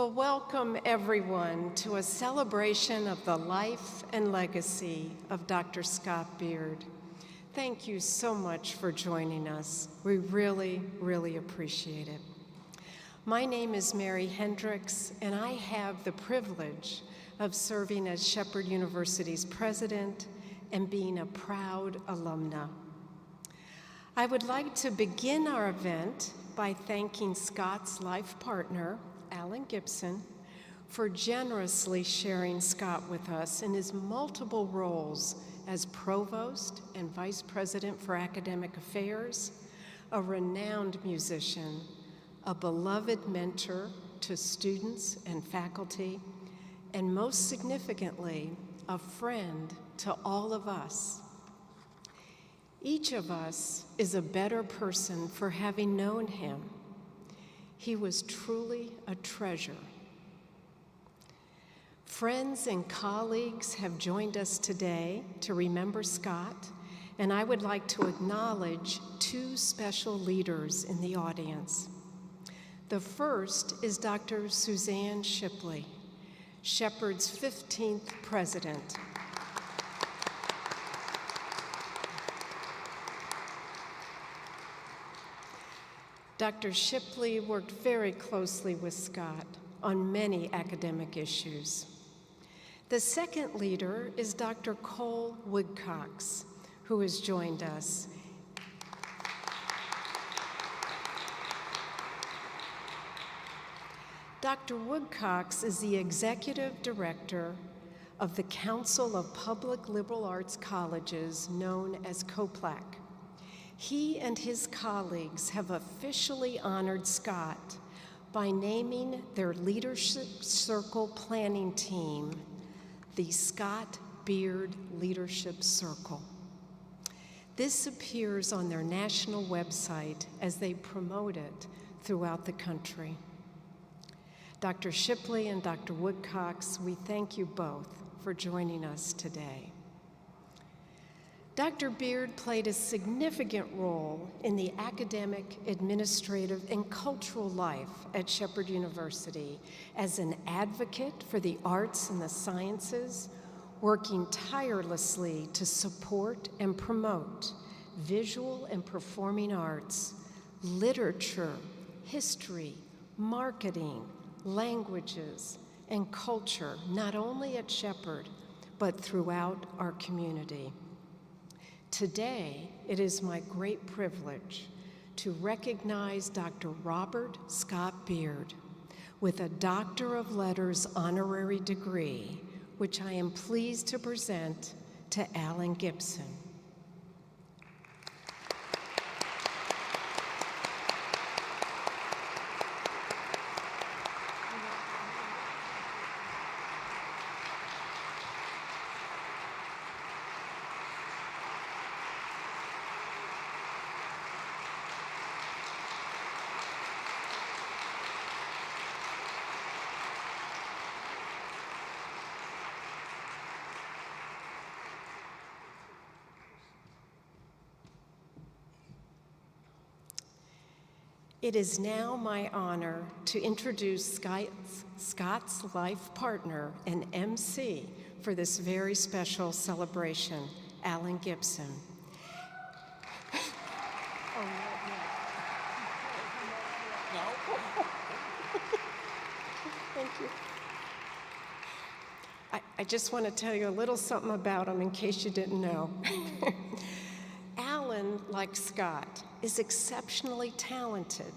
Well, welcome everyone to a celebration of the life and legacy of Dr. Scott Beard. Thank you so much for joining us. We really, really appreciate it. My name is Mary Hendrix, and I have the privilege of serving as Shepherd University's president and being a proud alumna. I would like to begin our event by thanking Scott's life partner, Alan Gibson, for generously sharing Scott with us in his multiple roles as Provost and Vice President for Academic Affairs, a renowned musician, a beloved mentor to students and faculty, and most significantly, a friend to all of us. Each of us is a better person for having known him. He was truly a treasure. Friends and colleagues have joined us today to remember Scott, and I would like to acknowledge two special leaders in the audience. The first is Dr. Suzanne Shipley, Shepherd's 15th president. Dr. Shipley worked very closely with Scott on many academic issues. The second leader is Dr. Cole Woodcox, who has joined us. Dr. Woodcox is the executive director of the Council of Public Liberal Arts Colleges, known as COPLAC. He and his colleagues have officially honored Scott by naming their leadership circle planning team the Scott Beard Leadership Circle. This appears on their national website as they promote it throughout the country. Dr. Shipley and Dr. Woodcox, we thank you both for joining us today. Dr. Beard played a significant role in the academic, administrative, and cultural life at Shepherd University as an advocate for the arts and the sciences, working tirelessly to support and promote visual and performing arts, literature, history, marketing, languages, and culture, not only at Shepherd, but throughout our community. Today, it is my great privilege to recognize Dr. Robert Scott Beard with a Doctor of Letters honorary degree, which I am pleased to present to Alan Gibson. It is now my honor to introduce Scott's life partner and Emcee for this very special celebration, Alan Gibson. Thank you. I just want to tell you a little something about him in case you didn't know. Alan, like Scott, is exceptionally talented.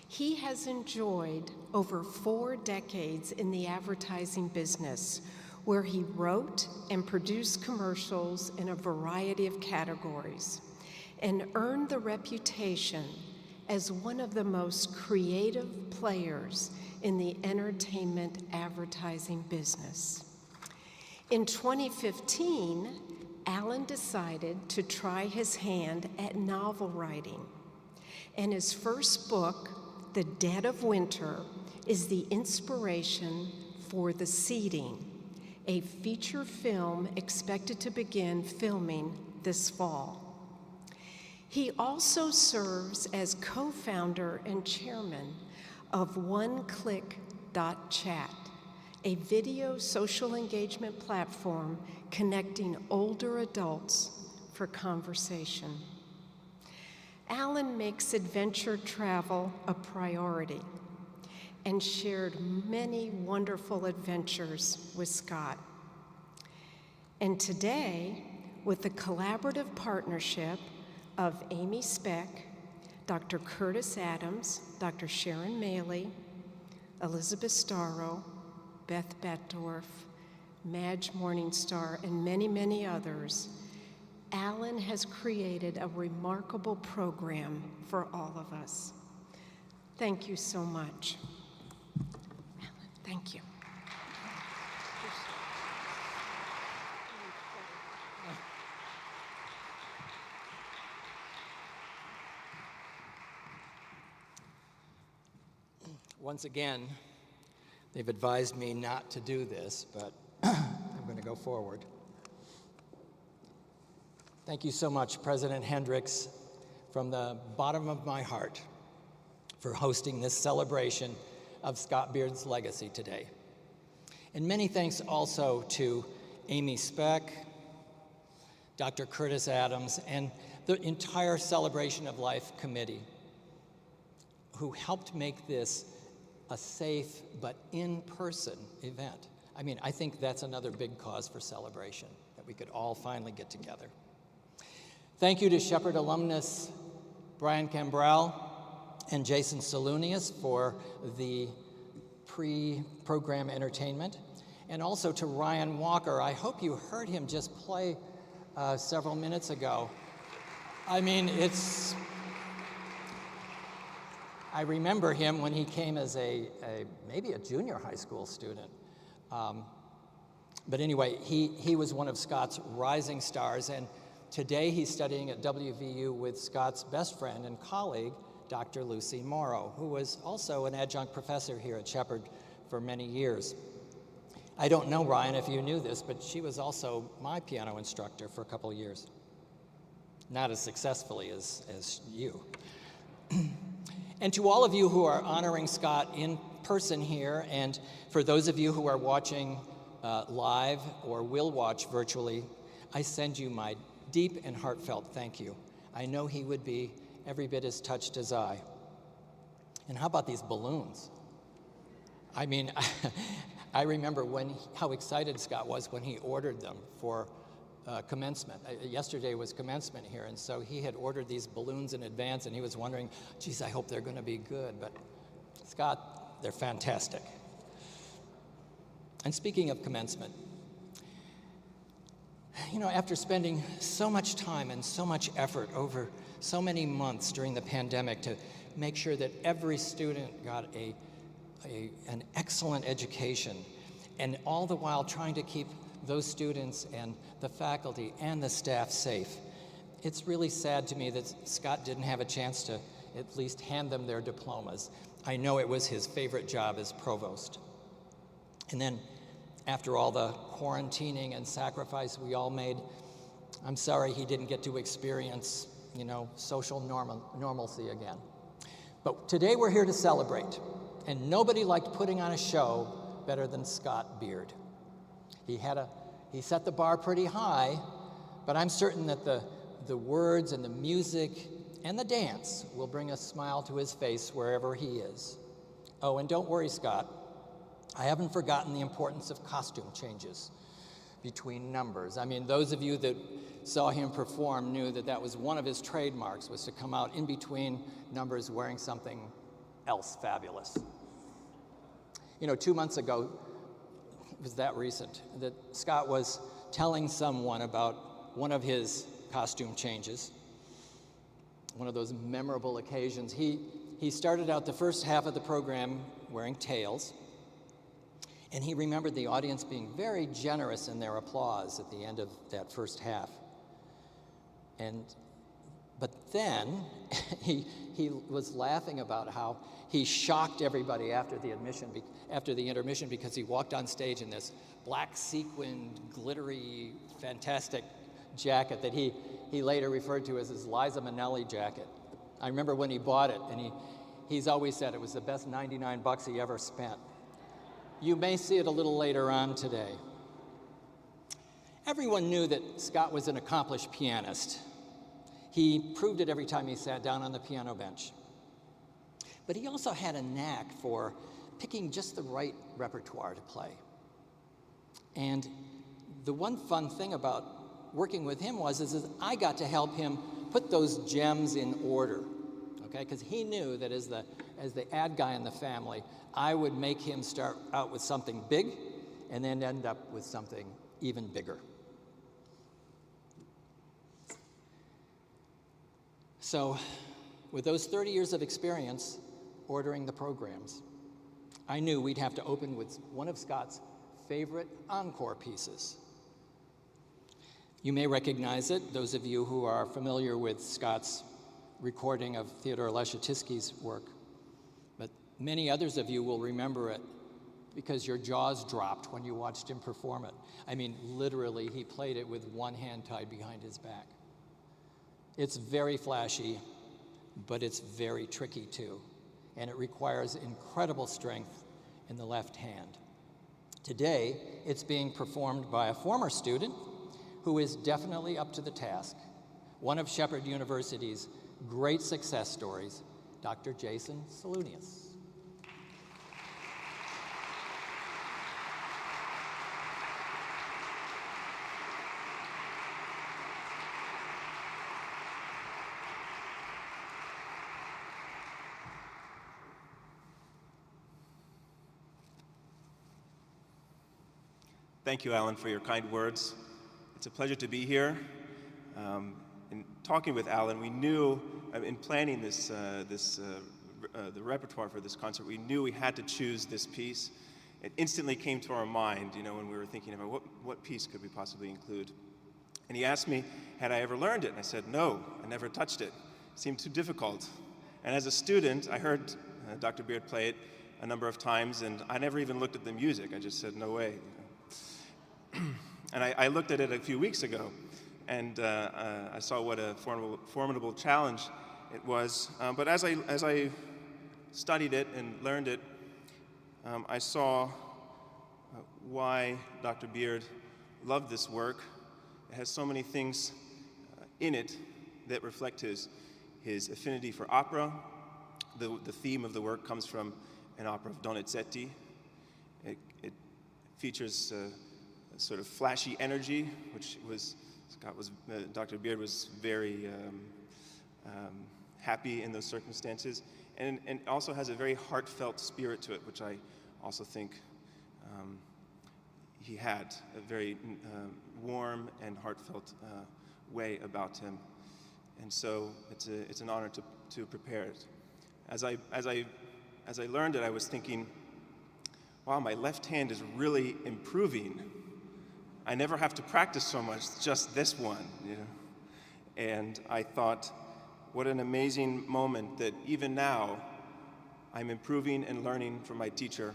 He has enjoyed over 4 decades in the advertising business, where he wrote and produced commercials in a variety of categories, and earned the reputation as one of the most creative players in the entertainment advertising business. In 2015, Alan decided to try his hand at novel writing, and his first book, The Dead of Winter, is the inspiration for The Seeding, a feature film expected to begin filming this fall. He also serves as co-founder and chairman of One Click Chat, a video social engagement platform connecting older adults for conversation. Alan makes adventure travel a priority and shared many wonderful adventures with Scott. And today, with the collaborative partnership of Amy Speck, Dr. Kurtis Adams, Dr. Sharon Mailie, Elizabeth Starrow, Beth Betdorf, Madge Morningstar, and many, many others, Alan has created a remarkable program for all of us. Thank you so much. Alan, thank you. Once again, they've advised me not to do this, but I'm going to go forward. Thank you so much, President Hendrix, from the bottom of my heart, for hosting this celebration of Scott Beard's legacy today. And many thanks also to Amy Speck, Dr. Kurtis Adams, and the entire Celebration of Life Committee, who helped make this a safe but in-person event. I mean, I think that's another big cause for celebration, that we could all finally get together. Thank you to Shepherd alumnus Brian Cambrell and Jason Solounias for the pre-program entertainment, and also to Ryan Walker. I hope you heard him just play several minutes ago. I mean, I remember him when he came as maybe a junior high school student. But anyway, he was one of Scott's rising stars, and today he's studying at WVU with Scott's best friend and colleague, Dr. Lucy Morrow, who was also an adjunct professor here at Shepherd for many years. I don't know, Ryan, if you knew this, but she was also my piano instructor for a couple of years. Not as successfully as you. And to all of you who are honoring Scott in person here, and for those of you who are watching live or will watch virtually, I send you my deep and heartfelt thank you. I know he would be every bit as touched as I. And how about these balloons? I mean, I remember how excited Scott was when he ordered them for commencement. Yesterday was commencement here, and so he had ordered these balloons in advance, and he was wondering, geez, I hope they're going to be good. But Scott, they're fantastic. And speaking of commencement, you know, after spending so much time and so much effort over so many months during the pandemic to make sure that every student got an excellent education, and all the while trying to keep those students and the faculty and the staff safe, it's really sad to me that Scott didn't have a chance to at least hand them their diplomas. I know it was his favorite job as provost. And then after all the quarantining and sacrifice we all made, I'm sorry he didn't get to experience, you know, social normalcy again. But today we're here to celebrate, and nobody liked putting on a show better than Scott Beard. He set the bar pretty high, but I'm certain that the words and the music and the dance will bring a smile to his face wherever he is. Oh, and don't worry, Scott. I haven't forgotten the importance of costume changes between numbers. I mean, those of you that saw him perform knew that that was one of his trademarks, was to come out in between numbers wearing something else fabulous. You know, 2 months ago, it was that recent, that Scott was telling someone about one of his costume changes, one of those memorable occasions. He started out the first half of the program wearing tails, and he remembered the audience being very generous in their applause at the end of that first half. But then he was laughing about how he shocked everybody after the intermission because he walked on stage in this black sequined, glittery, fantastic jacket that he later referred to as his Liza Minnelli jacket. I remember when he bought it, and he's always said it was the best $99 he ever spent. you may see it a little later on today. Everyone knew that Scott was an accomplished pianist. He proved it every time he sat down on the piano bench. But he also had a knack for picking just the right repertoire to play. And the one fun thing about working with him is I got to help him put those gems in order, okay? Because he knew that as the ad guy in the family, I would make him start out with something big and then end up with something even bigger. So, with those 30 years of experience ordering the programs, I knew we'd have to open with one of Scott's favorite encore pieces. You may recognize it, those of you who are familiar with Scott's recording of Theodore Leschetizky's work, but many others of you will remember it because your jaws dropped when you watched him perform it. I mean, literally, he played it with one hand tied behind his back. It's very flashy, but it's very tricky too, and it requires incredible strength in the left hand. Today, it's being performed by a former student who is definitely up to the task, one of Shepherd University's great success stories, Dr. Jason Solounias. Thank you, Alan, for your kind words. It's a pleasure to be here. In talking with Alan, we knew, in planning the repertoire for this concert, we knew we had to choose this piece. It instantly came to our mind, when we were thinking about what piece could we possibly include. And he asked me, had I ever learned it? And I said, no, I never touched it. It seemed too difficult. And as a student, I heard Dr. Beard play it a number of times, and I never even looked at the music. I just said, no way. And I looked at it a few weeks ago, and I saw what a formidable challenge it was. But as I studied it and learned it, I saw why Dr. Beard loved this work. It has so many things in it that reflect his affinity for opera. The theme of the work comes from an opera of Donizetti. It features sort of flashy energy, which Dr. Beard was very happy in those circumstances, and also has a very heartfelt spirit to it, which I also think he had a very warm and heartfelt way about him, and so it's an honor to prepare it. As I learned it, I was thinking, wow, my left hand is really improving. I never have to practice so much, just this one, And I thought, what an amazing moment that even now, I'm improving and learning from my teacher,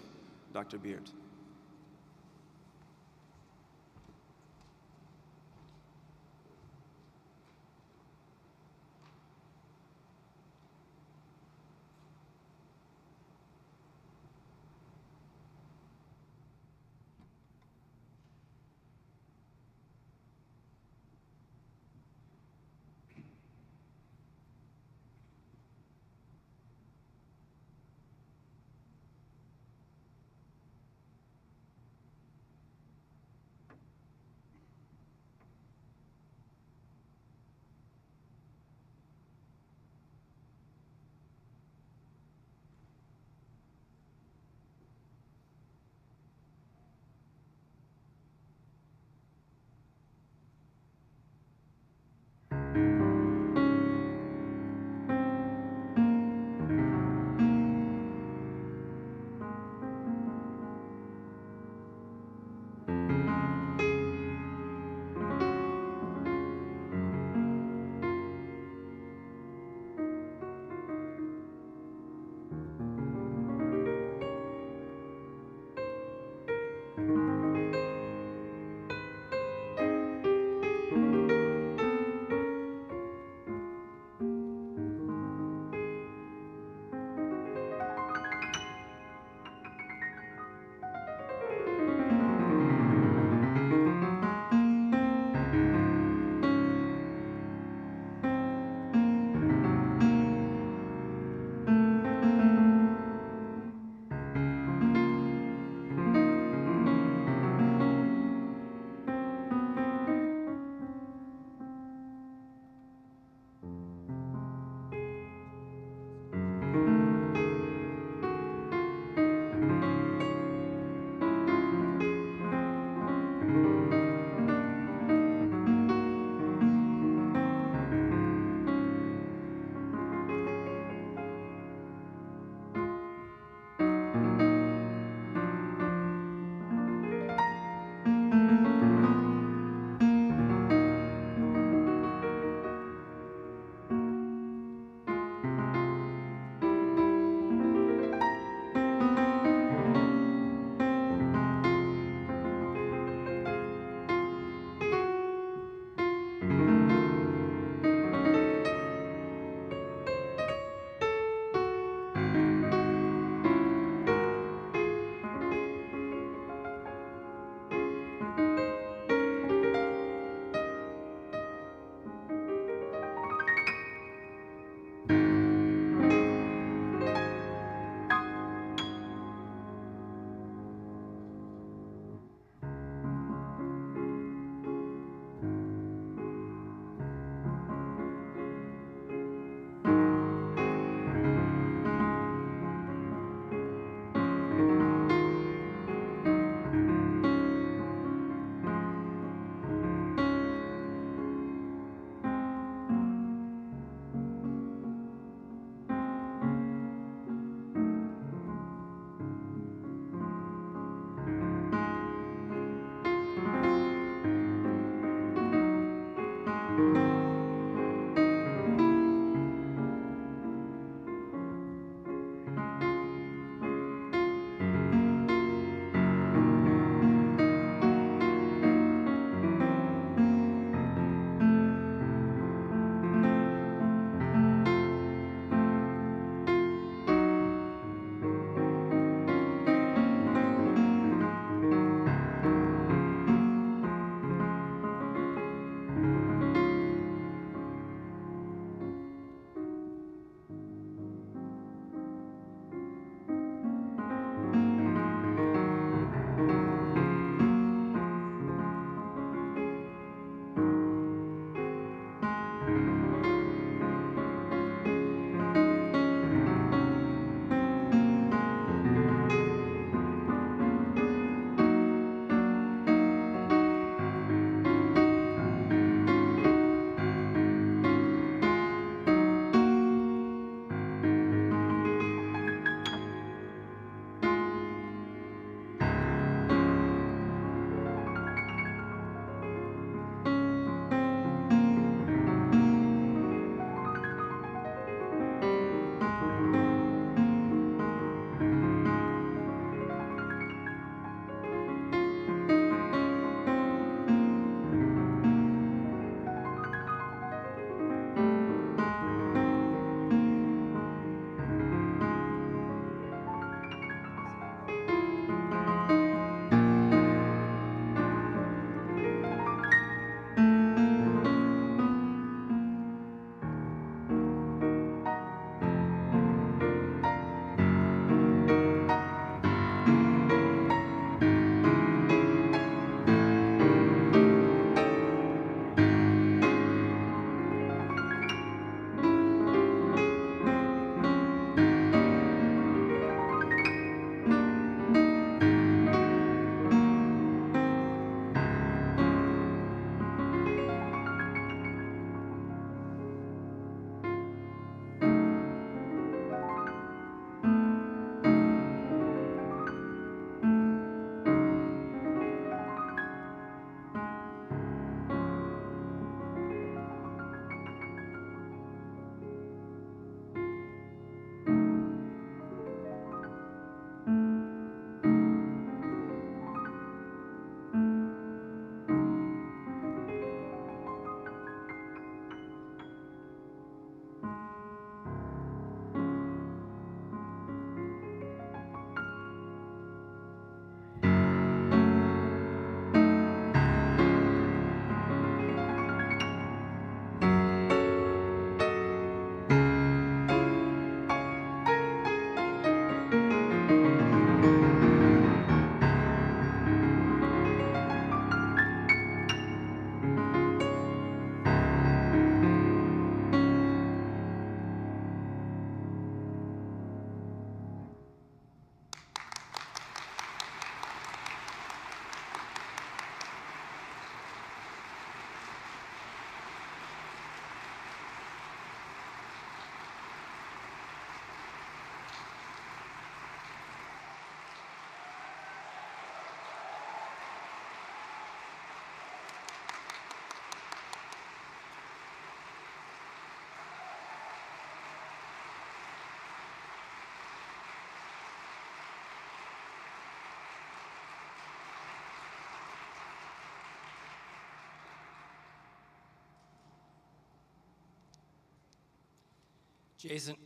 Dr. Beard.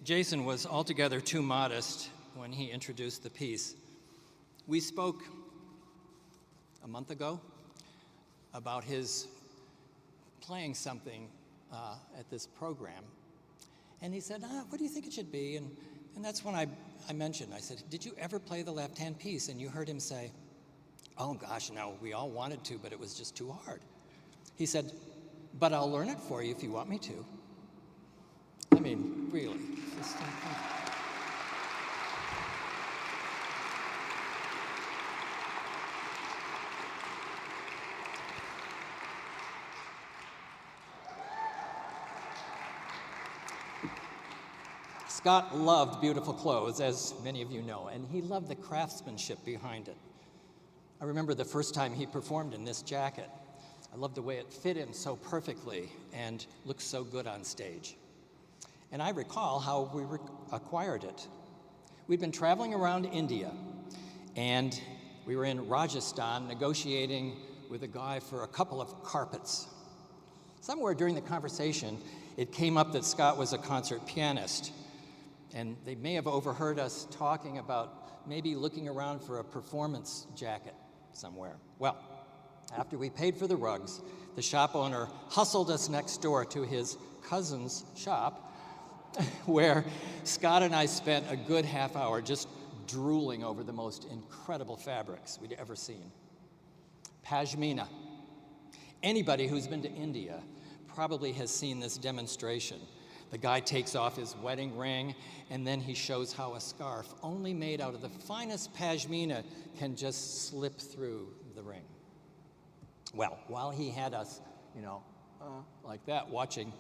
Jason was altogether too modest when he introduced the piece. We spoke a month ago about his playing something at this program. And he said, what do you think it should be? And that's when I mentioned, I said, did you ever play the left-hand piece? And you heard him say, oh gosh, no, we all wanted to, but it was just too hard. He said, but I'll learn it for you if you want me to. I mean, really. Scott loved beautiful clothes, as many of you know, and he loved the craftsmanship behind it. I remember the first time he performed in this jacket. I loved the way it fit him so perfectly and looked so good on stage. And I recall how we acquired it. We'd been traveling around India, and we were in Rajasthan negotiating with a guy for a couple of carpets. Somewhere during the conversation, it came up that Scott was a concert pianist, and they may have overheard us talking about maybe looking around for a performance jacket somewhere. Well, after we paid for the rugs, the shop owner hustled us next door to his cousin's shop, where Scott and I spent a good half hour just drooling over the most incredible fabrics we'd ever seen. Pashmina. Anybody who's been to India probably has seen this demonstration. The guy takes off his wedding ring, and then he shows how a scarf, only made out of the finest pashmina, can just slip through the ring. Well, while he had us, like that, watching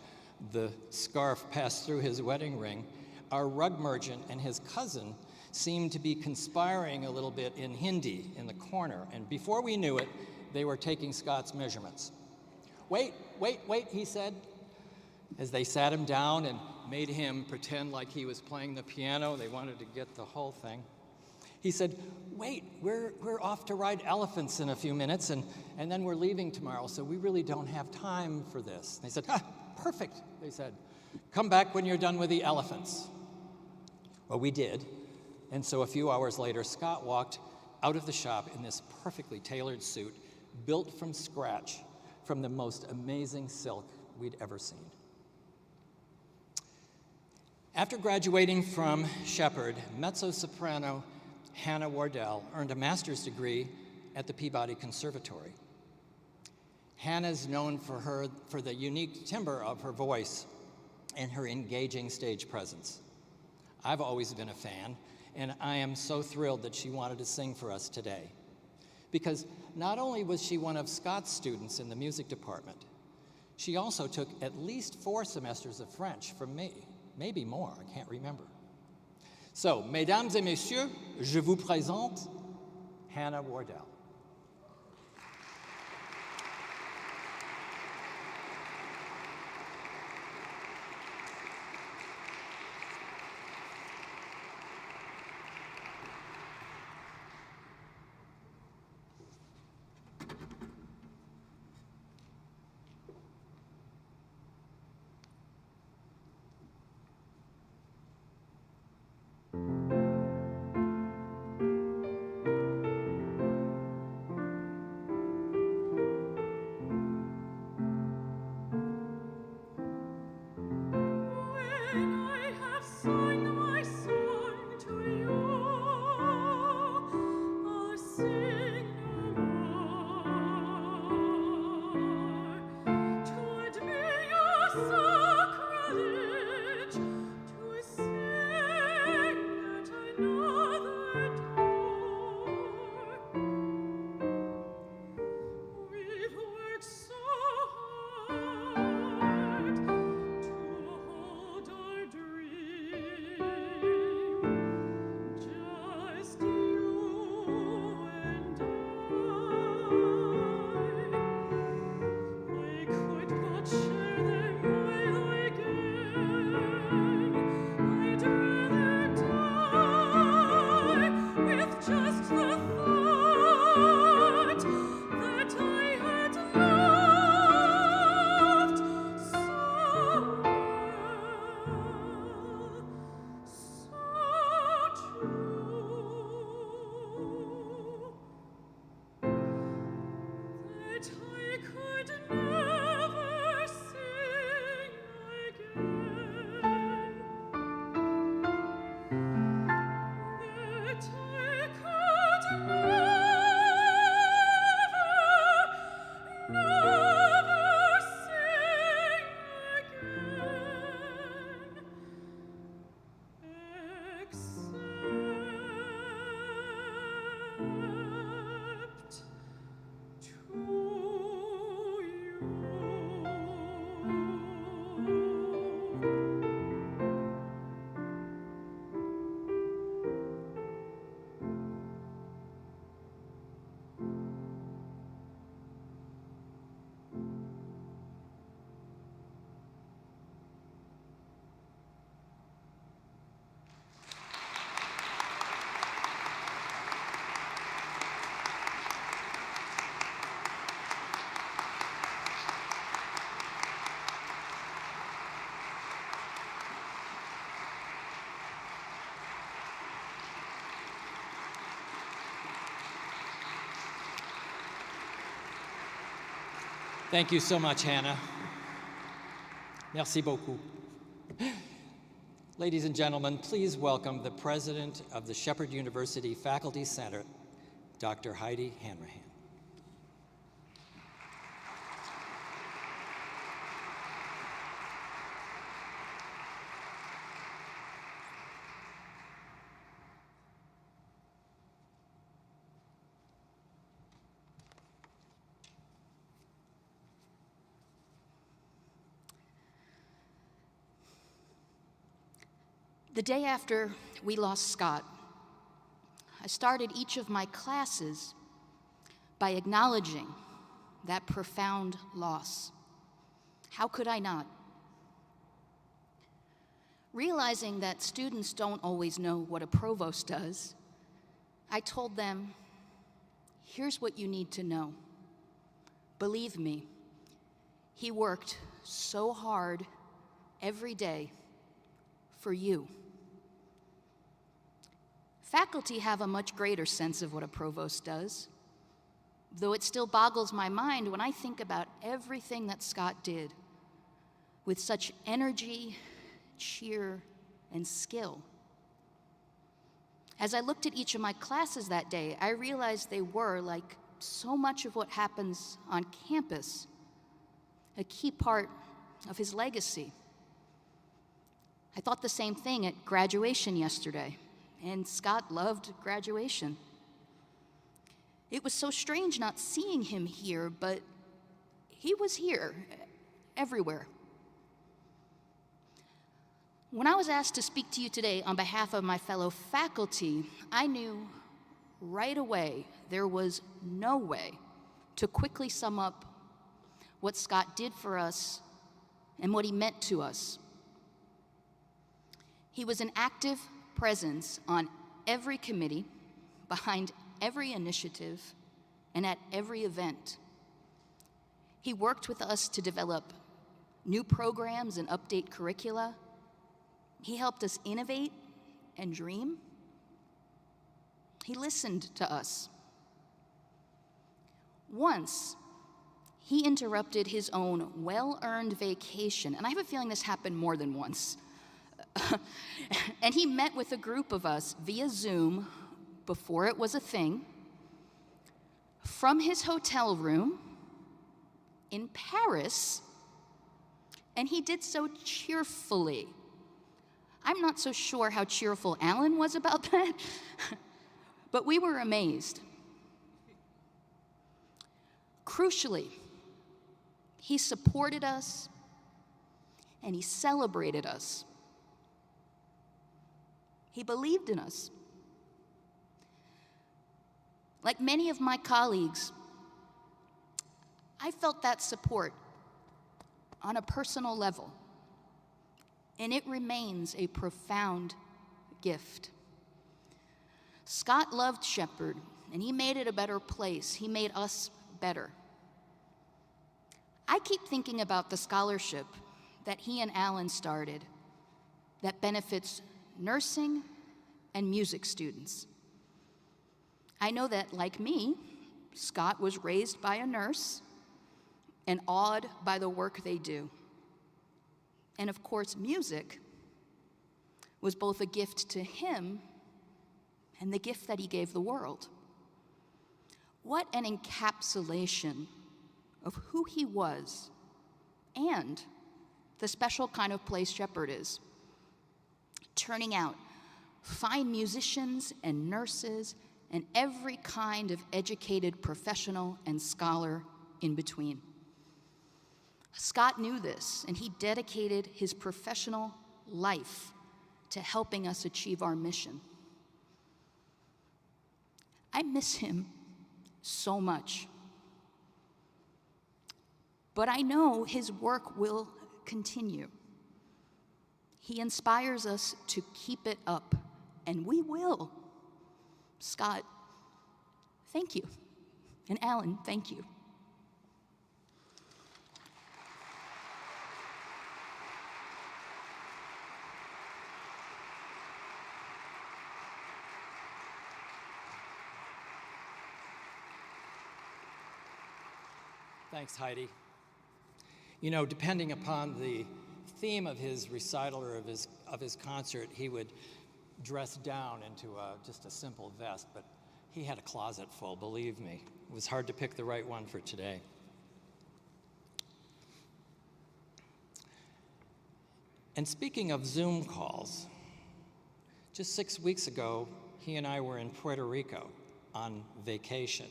the scarf pass through his wedding ring, our rug merchant and his cousin seemed to be conspiring a little bit in Hindi in the corner, and before we knew it, they were taking Scott's measurements. Wait, he said, as they sat him down and made him pretend like he was playing the piano. They wanted to get the whole thing. He said, wait, we're off to ride elephants in a few minutes, and then we're leaving tomorrow, so we really don't have time for this. They said, perfect, they said. Come back when you're done with the elephants. Well, we did, and so a few hours later, Scott walked out of the shop in this perfectly tailored suit, built from scratch, from the most amazing silk we'd ever seen. After graduating from Shepherd, mezzo-soprano Hannah Wardell earned a master's degree at the Peabody Conservatory. Hannah's known for the unique timbre of her voice and her engaging stage presence. I've always been a fan, and I am so thrilled that she wanted to sing for us today. Because not only was she one of Scott's students in the music department, she also took at least 4 semesters of French from me. Maybe more, I can't remember. So, mesdames et messieurs, je vous présente Hannah Wardell. Thank you so much, Hannah. Merci beaucoup. Ladies and gentlemen, please welcome the president of the Shepherd University Faculty Senate, Dr. Heidi Hanrahan. The day after we lost Scott, I started each of my classes by acknowledging that profound loss. How could I not? Realizing that students don't always know what a provost does, I told them, here's what you need to know. Believe me, he worked so hard every day for you. Faculty have a much greater sense of what a provost does, though it still boggles my mind when I think about everything that Scott did with such energy, cheer, and skill. As I looked at each of my classes that day, I realized they were, like so much of what happens on campus, a key part of his legacy. I thought the same thing at graduation yesterday. And Scott loved graduation. It was so strange not seeing him here, but he was here, everywhere. When I was asked to speak to you today on behalf of my fellow faculty, I knew right away there was no way to quickly sum up what Scott did for us and what he meant to us. He was an active presence on every committee, behind every initiative, and at every event. He worked with us to develop new programs and update curricula. He helped us innovate and dream. He listened to us. Once, he interrupted his own well-earned vacation, and I have a feeling this happened more than once. And he met with a group of us via Zoom before it was a thing, from his hotel room in Paris, and he did so cheerfully. I'm not so sure how cheerful Alan was about that, but we were amazed. Crucially, he supported us and he celebrated us. He believed in us. Like many of my colleagues, I felt that support on a personal level, and it remains a profound gift. Scott loved Shepherd, and he made it a better place. He made us better. I keep thinking about the scholarship that he and Alan started that benefits nursing and music students. I know that, like me, Scott was raised by a nurse and awed by the work they do. And of course, music was both a gift to him and the gift that he gave the world. What an encapsulation of who he was and the special kind of place Shepherd is. Turning out fine musicians and nurses and every kind of educated professional and scholar in between. Scott knew this, and he dedicated his professional life to helping us achieve our mission. I miss him so much, but I know his work will continue. He inspires us to keep it up, and we will. Scott, thank you. And Alan, thank you. Thanks, Heidi. You know, depending upon the theme of his recital or of his concert, he would dress down into just a simple vest, but he had a closet full, believe me. It was hard to pick the right one for today. And speaking of Zoom calls, just 6 weeks ago, he and I were in Puerto Rico on vacation.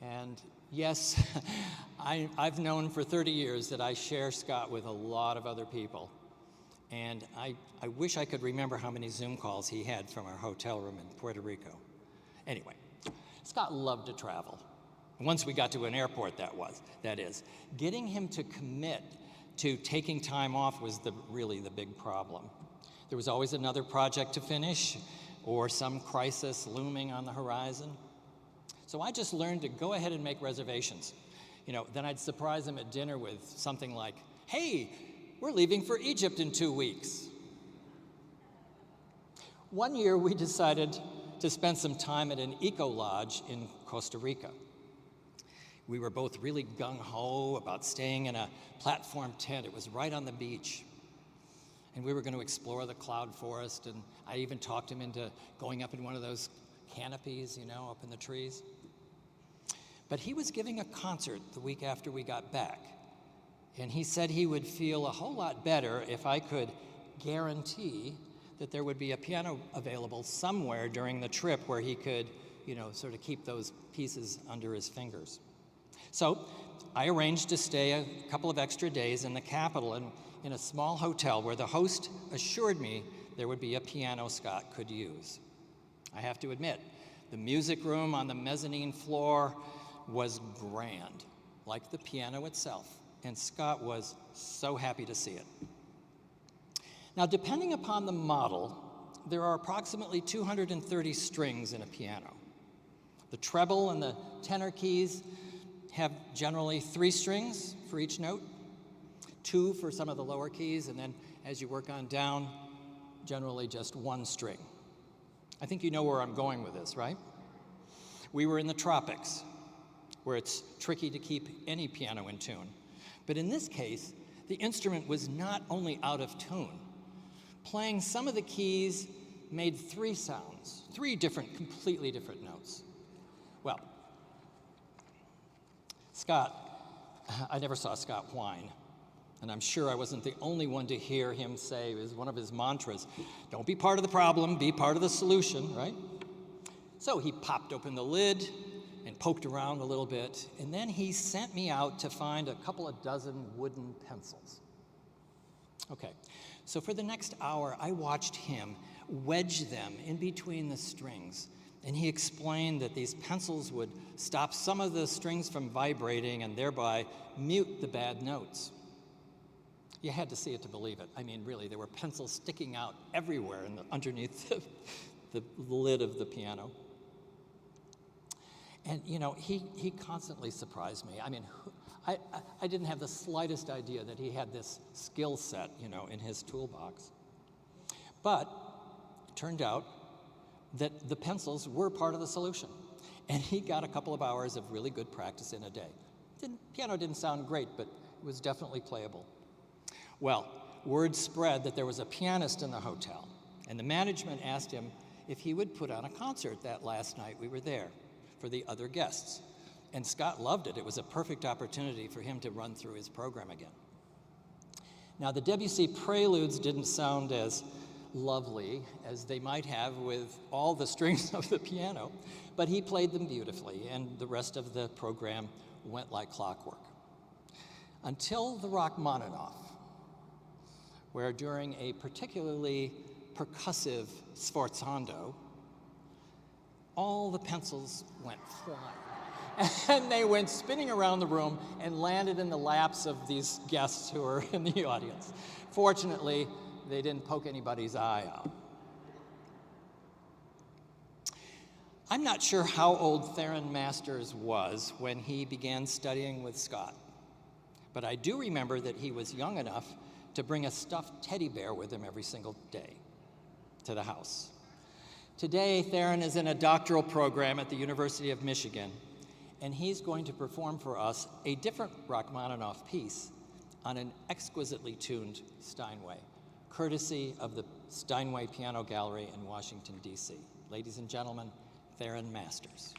And yes, I've known for 30 years that I share Scott with a lot of other people. And I wish I could remember how many Zoom calls he had from our hotel room in Puerto Rico. Anyway, Scott loved to travel. Once we got to an airport, that is. Getting him to commit to taking time off was really the big problem. There was always another project to finish or some crisis looming on the horizon. So I just learned to go ahead and make reservations. You know, then I'd surprise him at dinner with something like, "Hey, we're leaving for Egypt in 2 weeks." One year we decided to spend some time at an eco lodge in Costa Rica. We were both really gung-ho about staying in a platform tent. It was right on the beach. And we were going to explore the cloud forest, and I even talked him into going up in one of those canopies, you know, up in the trees. But he was giving a concert the week after we got back, and he said he would feel a whole lot better if I could guarantee that there would be a piano available somewhere during the trip where he could, you know, sort of keep those pieces under his fingers. So I arranged to stay a couple of extra days in the capital and in a small hotel where the host assured me there would be a piano Scott could use. I have to admit, the music room on the mezzanine floor was grand, like the piano itself, and Scott was so happy to see it. Now, depending upon the model, there are approximately 230 strings in a piano. The treble and the tenor keys have generally 3 strings for each note, 2 for some of the lower keys, and then as you work on down, generally just 1 string. I think you know where I'm going with this, right? We were in the tropics, where it's tricky to keep any piano in tune. But in this case, the instrument was not only out of tune. Playing some of the keys made 3 sounds, 3 completely different notes. Well, I never saw Scott whine. And I'm sure I wasn't the only one to hear him say, as one of his mantras, "Don't be part of the problem, be part of the solution," right? So he popped open the lid and poked around a little bit, and then he sent me out to find a couple of dozen wooden pencils. Okay, so for the next hour, I watched him wedge them in between the strings, and he explained that these pencils would stop some of the strings from vibrating and thereby mute the bad notes. You had to see it to believe it. I mean, really, there were pencils sticking out everywhere underneath the lid of the piano. And, you know, he constantly surprised me. I mean, I didn't have the slightest idea that he had this skill set, you know, in his toolbox. But it turned out that the pencils were part of the solution. And he got a couple of hours of really good practice in a day. Piano didn't sound great, but it was definitely playable. Well, word spread that there was a pianist in the hotel, and the management asked him if he would put on a concert that last night we were there for the other guests. And Scott loved it. It was a perfect opportunity for him to run through his program again. Now, the Debussy preludes didn't sound as lovely as they might have with all the strings of the piano, but he played them beautifully, and the rest of the program went like clockwork. Until the Rachmaninoff, where during a particularly percussive sforzando, all the pencils went flying. And they went spinning around the room and landed in the laps of these guests who were in the audience. Fortunately, they didn't poke anybody's eye out. I'm not sure how old Theron Masters was when he began studying with Scott, but I do remember that he was young enough to bring a stuffed teddy bear with him every single day to the house. Today, Theron is in a doctoral program at the University of Michigan, and he's going to perform for us a different Rachmaninoff piece on an exquisitely tuned Steinway, courtesy of the Steinway Piano Gallery in Washington, D.C. Ladies and gentlemen, Theron Masters.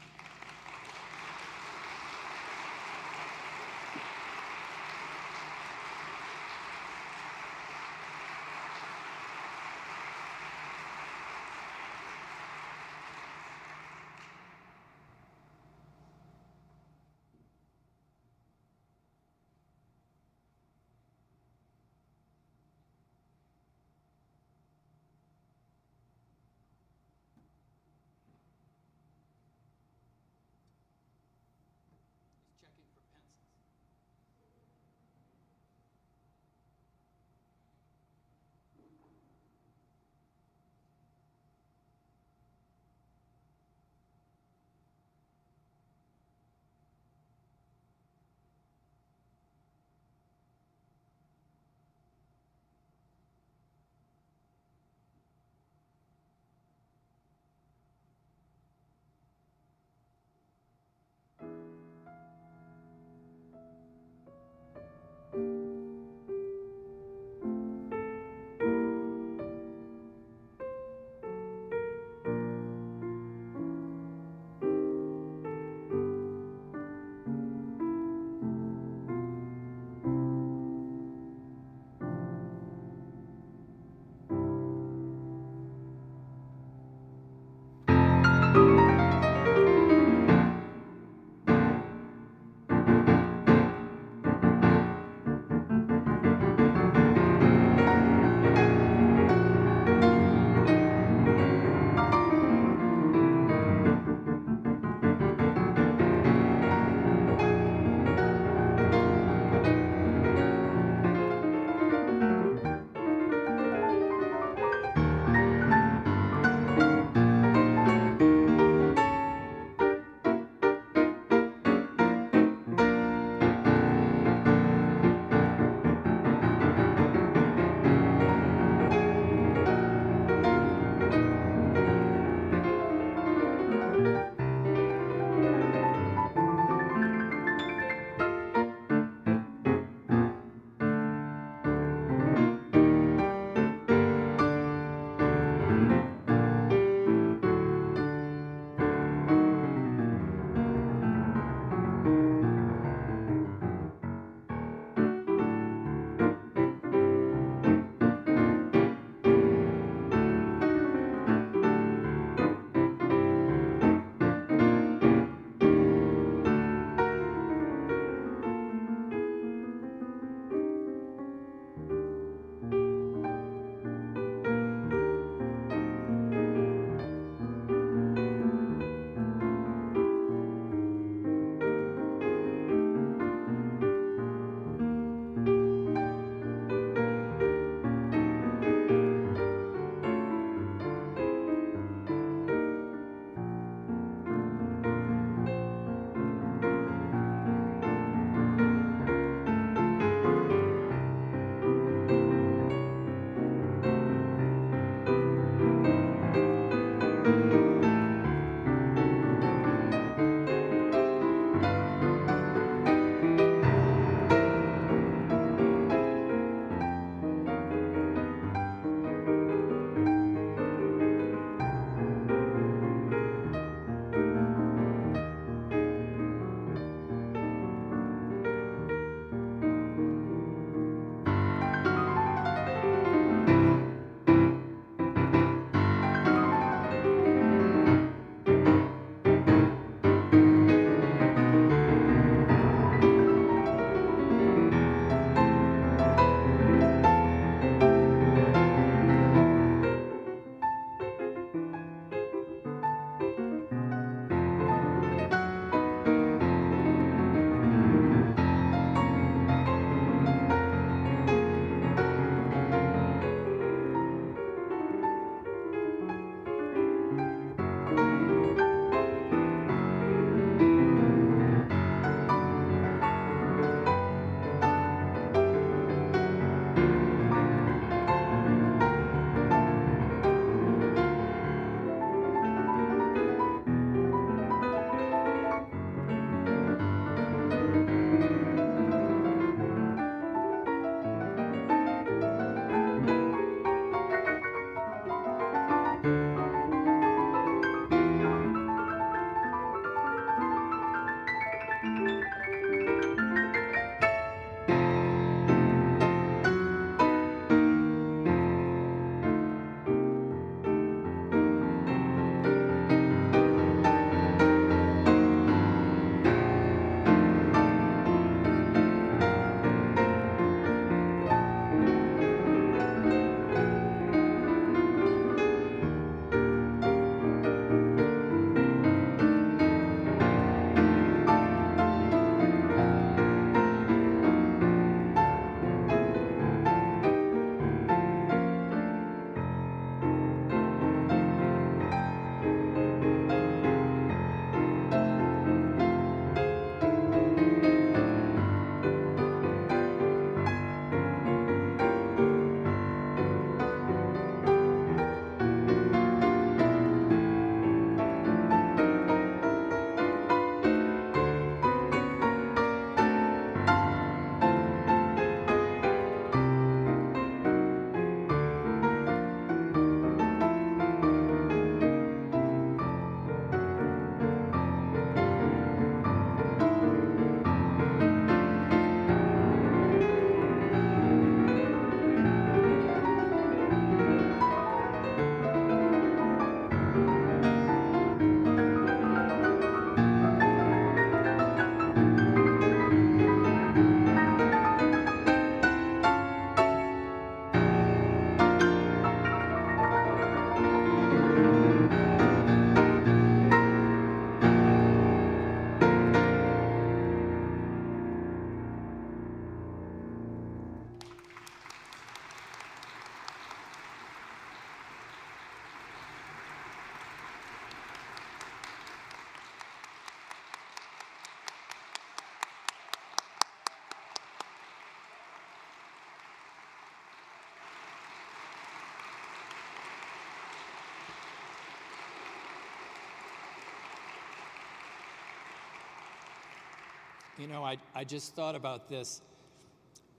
You know, I just thought about this.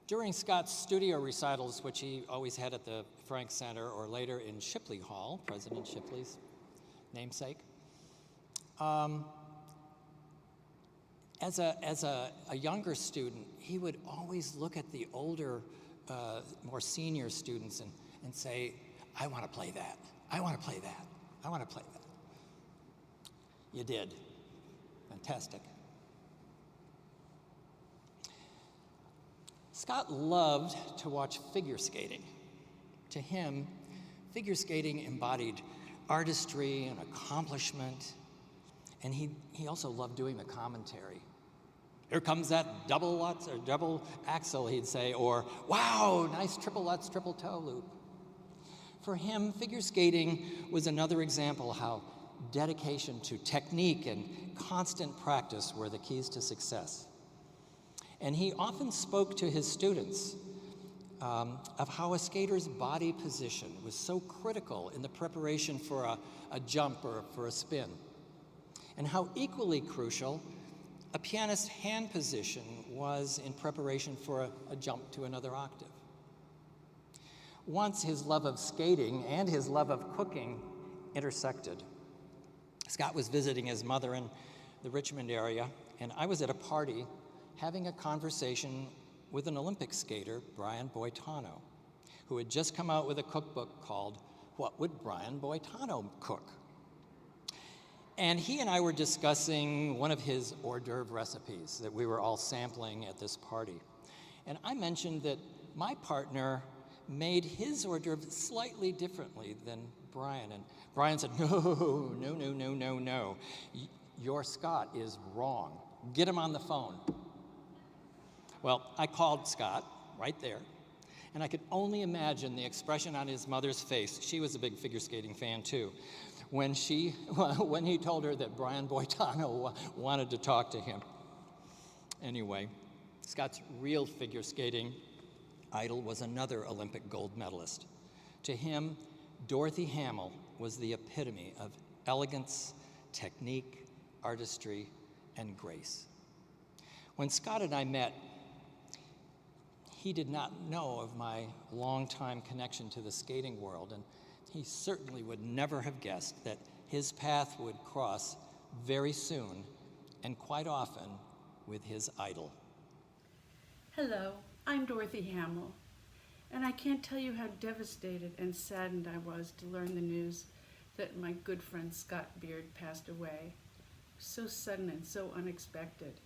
During Scott's studio recitals, which he always had at the Frank Center or later in Shipley Hall, President Shipley's namesake, as a younger student, he would always look at the older, more senior students and say, I want to play that. I want to play that. I want to play that. You did. Fantastic. Scott loved to watch figure skating. To him, figure skating embodied artistry and accomplishment, and he also loved doing the commentary. Here comes that double Lutz or double axel, he'd say, or wow, nice triple Lutz, triple toe loop. For him, figure skating was another example how dedication to technique and constant practice were the keys to success. And he often spoke to his students of how a skater's body position was so critical in the preparation for a jump or for a spin, and how equally crucial a pianist's hand position was in preparation for a jump to another octave. Once his love of skating and his love of cooking intersected. Scott was visiting his mother in the Richmond area, and I was at a party having a conversation with an Olympic skater, Brian Boitano, who had just come out with a cookbook called What Would Brian Boitano Cook? And he and I were discussing one of his hors d'oeuvre recipes that we were all sampling at this party. And I mentioned that my partner made his hors d'oeuvre slightly differently than Brian. And Brian said, no. Your Scott is wrong. Get him on the phone. Well, I called Scott right there, and I could only imagine the expression on his mother's face. She was a big figure skating fan too, when he told her that Brian Boitano wanted to talk to him. Anyway, Scott's real figure skating idol was another Olympic gold medalist. To him, Dorothy Hamill was the epitome of elegance, technique, artistry, and grace. When Scott and I met, he did not know of my longtime connection to the skating world, and he certainly would never have guessed that his path would cross very soon, and quite often, with his idol. Hello, I'm Dorothy Hamill, and I can't tell you how devastated and saddened I was to learn the news that my good friend Scott Beard passed away. So sudden and so unexpected.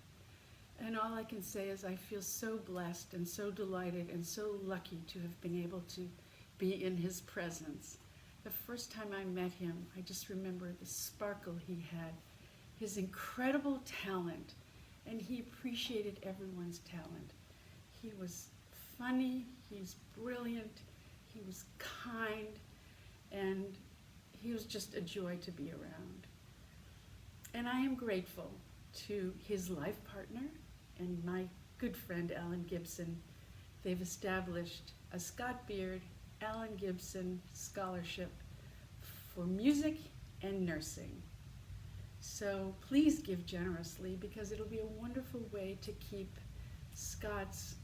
And all I can say is I feel so blessed and so delighted and so lucky to have been able to be in his presence. The first time I met him, I just remember the sparkle he had, his incredible talent, and he appreciated everyone's talent. He was funny, he's brilliant, he was kind, and he was just a joy to be around. And I am grateful to his life partner and my good friend Alan Gibson. They've established a Scott Beard, Alan Gibson Scholarship for music and nursing. So please give generously, because it'll be a wonderful way to keep Scott's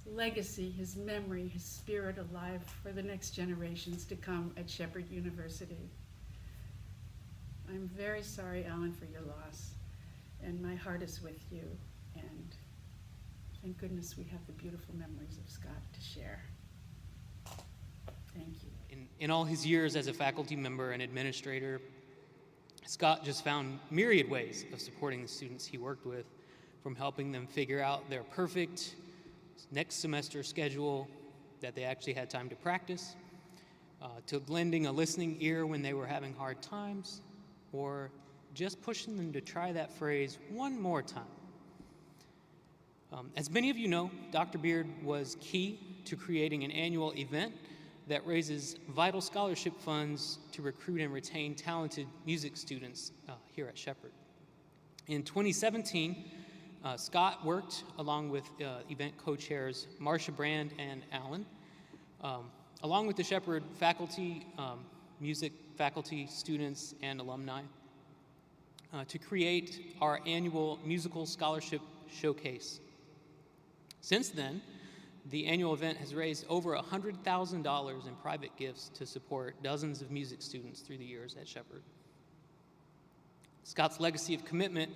legacy, his memory, his spirit alive for the next generations to come at Shepherd University. I'm very sorry, Alan, for your loss, and my heart is with you, and thank goodness we have the beautiful memories of Scott to share. Thank you. In all his years as a faculty member and administrator, Scott just found myriad ways of supporting the students he worked with, from helping them figure out their perfect next semester schedule that they actually had time to practice, to lending a listening ear when they were having hard times, or just pushing them to try that phrase one more time. As many of you know, Dr. Beard was key to creating an annual event that raises vital scholarship funds to recruit and retain talented music students here at Shepherd. In 2017, Scott worked along with event co-chairs Marcia Brand and Alan, along with the Shepherd faculty, music faculty, students, and alumni, to create our annual musical scholarship Showcase. Since then, the annual event has raised over $100,000 in private gifts to support dozens of music students through the years at Shepherd. Scott's legacy of commitment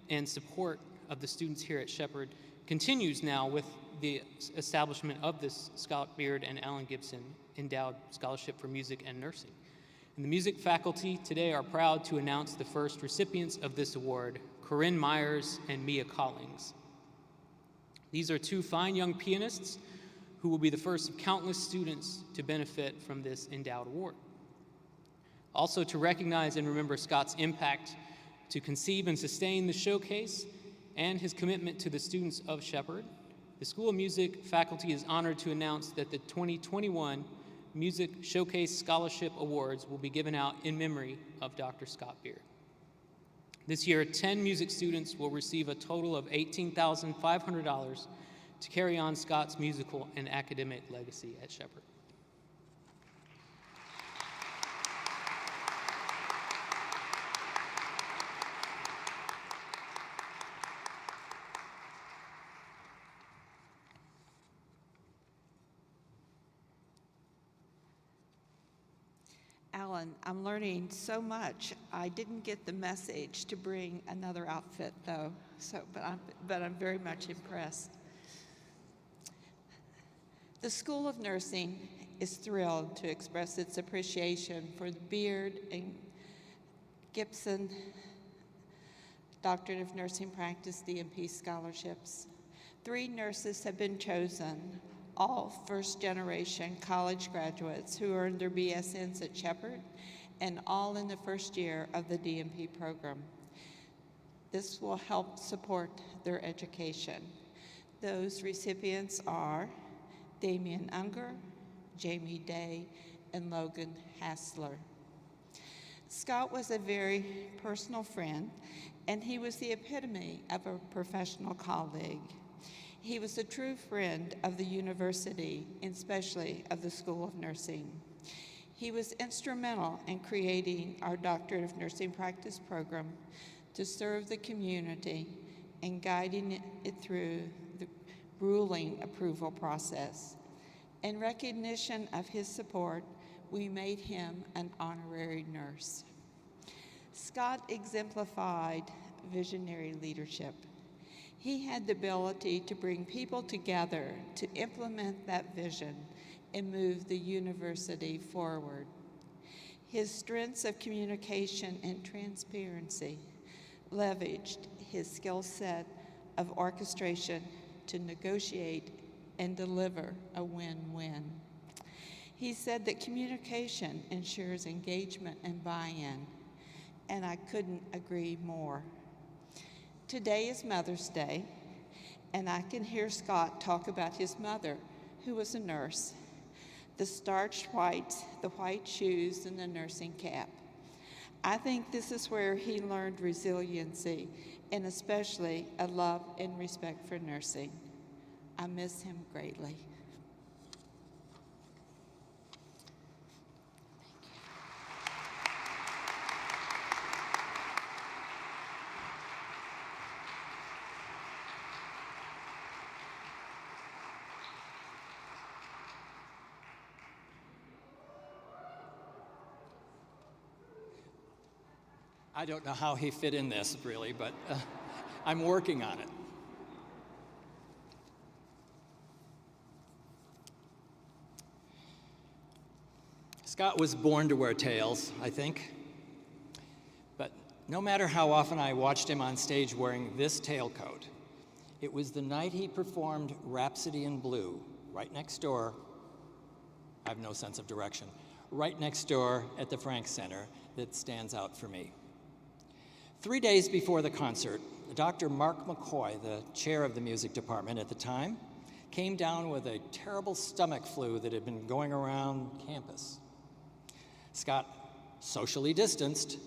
and support of the students here at Shepherd continues now with the establishment of this Scott Beard and Alan Gibson Endowed Scholarship for Music and Nursing. And the music faculty today are proud to announce the first recipients of this award, Corinne Myers and Mia Collings. These are two fine young pianists who will be the first of countless students to benefit from this endowed award. Also, to recognize and remember Scott's impact to conceive and sustain the showcase and his commitment to the students of Shepherd, the School of Music faculty is honored to announce that the 2021 Music Showcase Scholarship Awards will be given out in memory of Dr. Scott Beard. This year, 10 music students will receive a total of $18,500 to carry on Scott's musical and academic legacy at Shepherd. Alan, I'm learning so much. I didn't get the message to bring another outfit, though, but I'm very much impressed. The School of Nursing is thrilled to express its appreciation for the Beard and Gibson Doctorate of Nursing Practice DNP scholarships. 3 nurses have been chosen, all first-generation college graduates who earned their BSNs at Shepherd, and all in the first year of the DNP program. This will help support their education. Those recipients are Damian Unger, Jamie Day, and Logan Hassler. Scott was a very personal friend, and he was the epitome of a professional colleague. He was a true friend of the university, and especially of the School of Nursing. He was instrumental in creating our Doctorate of Nursing Practice program to serve the community and guiding it through the ruling approval process. In recognition of his support, we made him an honorary nurse. Scott exemplified visionary leadership. He had the ability to bring people together to implement that vision and move the university forward. His strengths of communication and transparency leveraged his skill set of orchestration to negotiate and deliver a win-win. He said that communication ensures engagement and buy-in, and I couldn't agree more. Today is Mother's Day, and I can hear Scott talk about his mother, who was a nurse, the starched whites, the white shoes, and the nursing cap. I think this is where he learned resiliency, and especially a love and respect for nursing. I miss him greatly. I don't know how he fit in this, really, but I'm working on it. Scott was born to wear tails, I think. But no matter how often I watched him on stage wearing this tailcoat, it was the night he performed Rhapsody in Blue, right next door, I have no sense of direction, right next door at the Frank Center, that stands out for me. 3 days before the concert, Dr. Mark McCoy, the chair of the music department at the time, came down with a terrible stomach flu that had been going around campus. Scott socially distanced,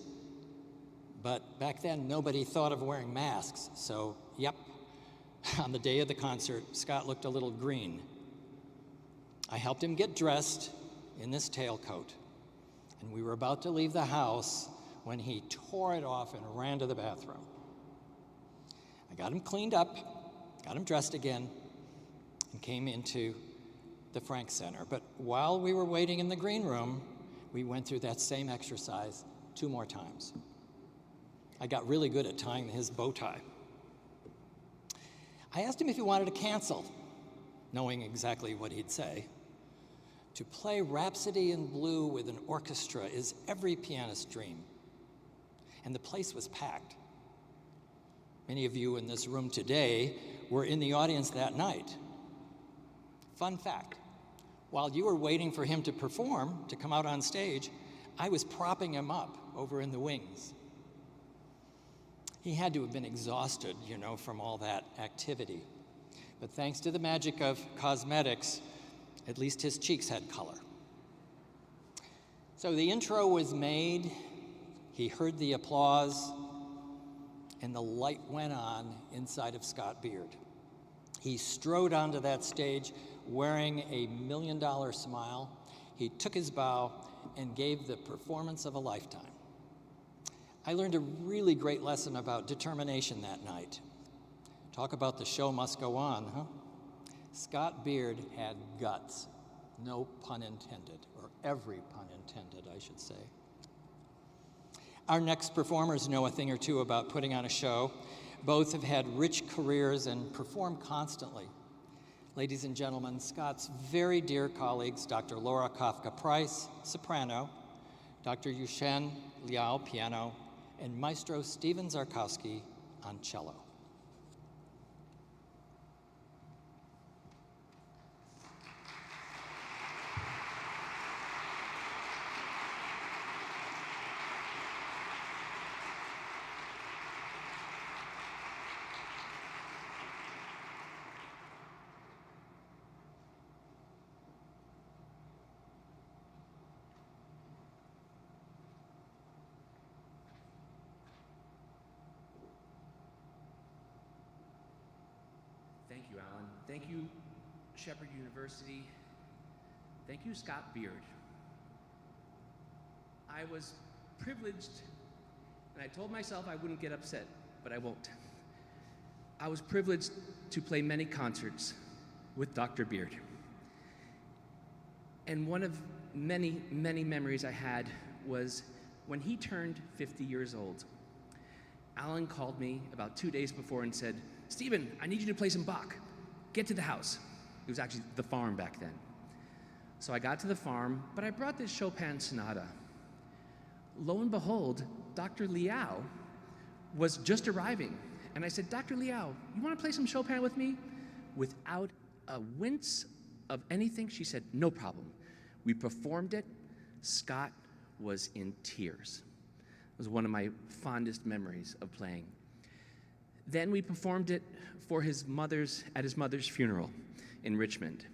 but back then nobody thought of wearing masks, so yep, on the day of the concert, Scott looked a little green. I helped him get dressed in this tailcoat, and we were about to leave the house when he tore it off and ran to the bathroom. I got him cleaned up, got him dressed again, and came into the Frank Center. But while we were waiting in the green room, we went through that same exercise 2 more times. I got really good at tying his bow tie. I asked him if he wanted to cancel, knowing exactly what he'd say. To play Rhapsody in Blue with an orchestra is every pianist's dream. And the place was packed. Many of you in this room today were in the audience that night. Fun fact, while you were waiting for him to perform, to come out on stage, I was propping him up over in the wings. He had to have been exhausted, from all that activity. But thanks to the magic of cosmetics, at least his cheeks had color. So the intro was made, he heard the applause, and the light went on inside of Scott Beard. He strode onto that stage wearing a $1 million smile. He took his bow and gave the performance of a lifetime. I learned a really great lesson about determination that night. Talk about the show must go on, huh? Scott Beard had guts, no pun intended, or every pun intended, I should say. Our next performers know a thing or two about putting on a show. Both have had rich careers and perform constantly. Ladies and gentlemen, Scott's very dear colleagues, Dr. Laura Kafka-Price, soprano, Dr. Yushen Liao, piano, and Maestro Stephen Czarkowski on cello. Thank you, Alan. Thank you, Shepherd University. Thank you, Scott Beard. I was privileged, and I told myself I wouldn't get upset, but I won't. I was privileged to play many concerts with Dr. Beard. And one of many, many memories I had was when he turned 50 years old. Alan called me about 2 days before and said, "Stephen, I need you to play some Bach. Get to the house." It was actually the farm back then. So I got to the farm, but I brought this Chopin sonata. Lo and behold, Dr. Liao was just arriving. And I said, "Dr. Liao, you want to play some Chopin with me?" Without a wince of anything, she said, "No problem." We performed it. Scott was in tears. It was one of my fondest memories of playing. Then we performed it for at his mother's funeral in Richmond.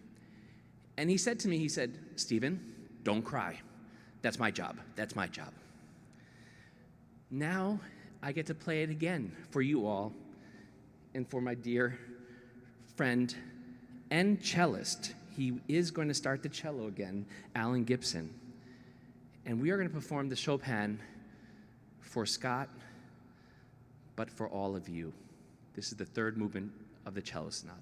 And he said to me, "Stephen, don't cry. That's my job. That's my job." Now I get to play it again for you all and for my dear friend and cellist. He is going to start the cello again, Alan Gibson. And we are going to perform the Chopin for Scott, but for all of you. This is the third movement of the cello sonata.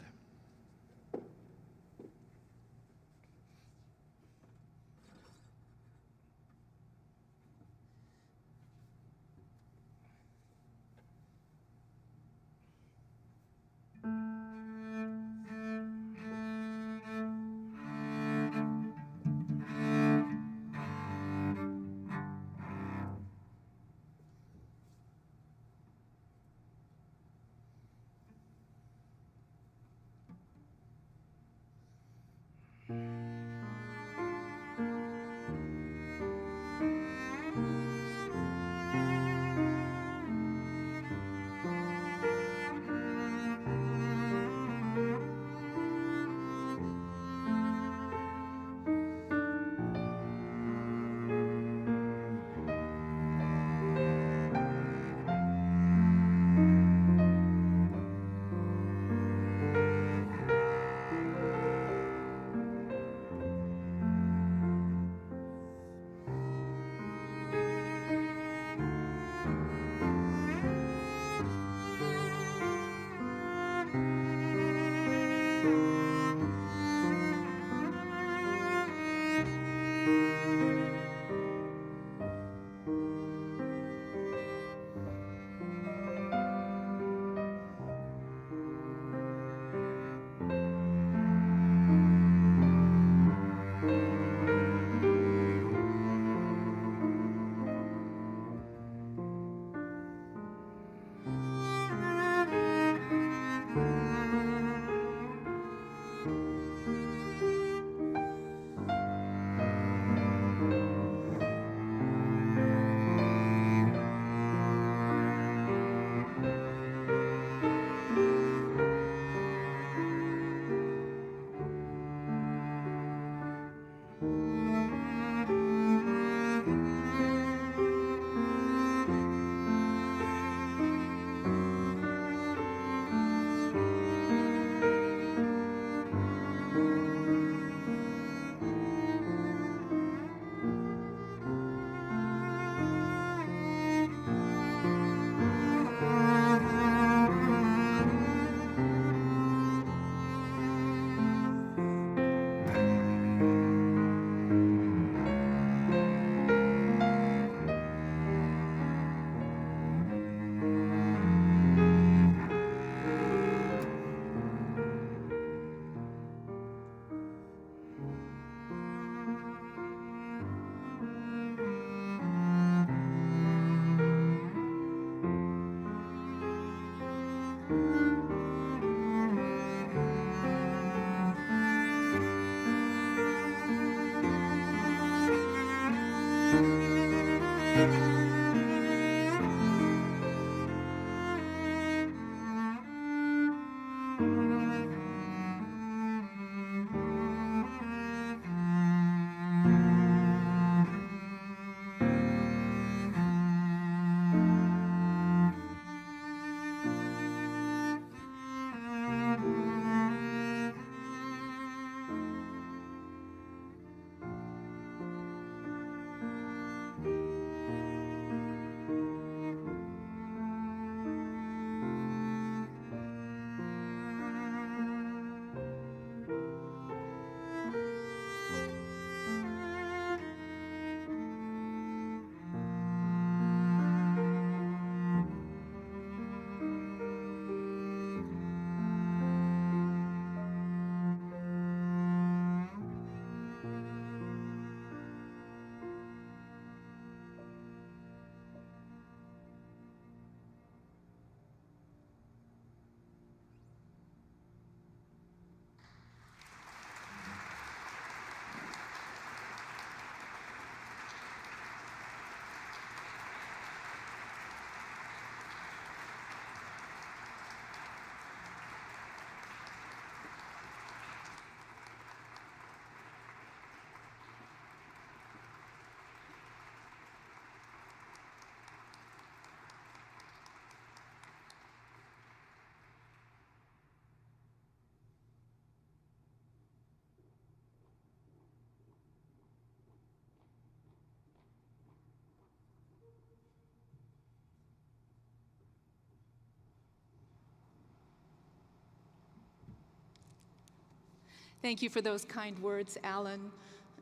Thank you for those kind words, Alan,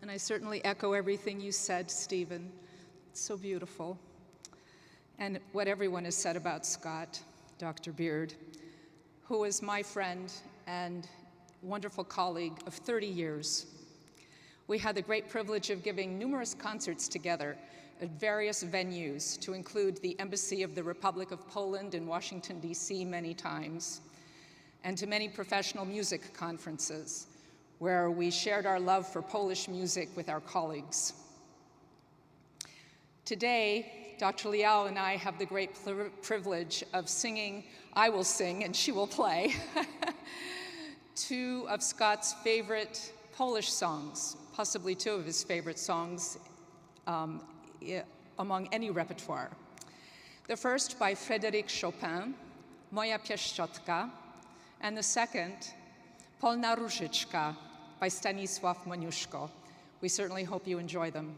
and I certainly echo everything you said, Stephen. It's so beautiful. And what everyone has said about Scott, Dr. Beard, who is my friend and wonderful colleague of 30 years. We had the great privilege of giving numerous concerts together at various venues, to include the Embassy of the Republic of Poland in Washington, D.C. many times, and to many professional music conferences, where we shared our love for Polish music with our colleagues. Today, Dr. Leah and I have the great privilege of singing, I will sing and she will play, two of Scott's favorite Polish songs, possibly two of his favorite songs among any repertoire. The first by Frédéric Chopin, Moja Pieszczotka, and the second, Polna Różyczka by Stanisław Moniuszko. We certainly hope you enjoy them.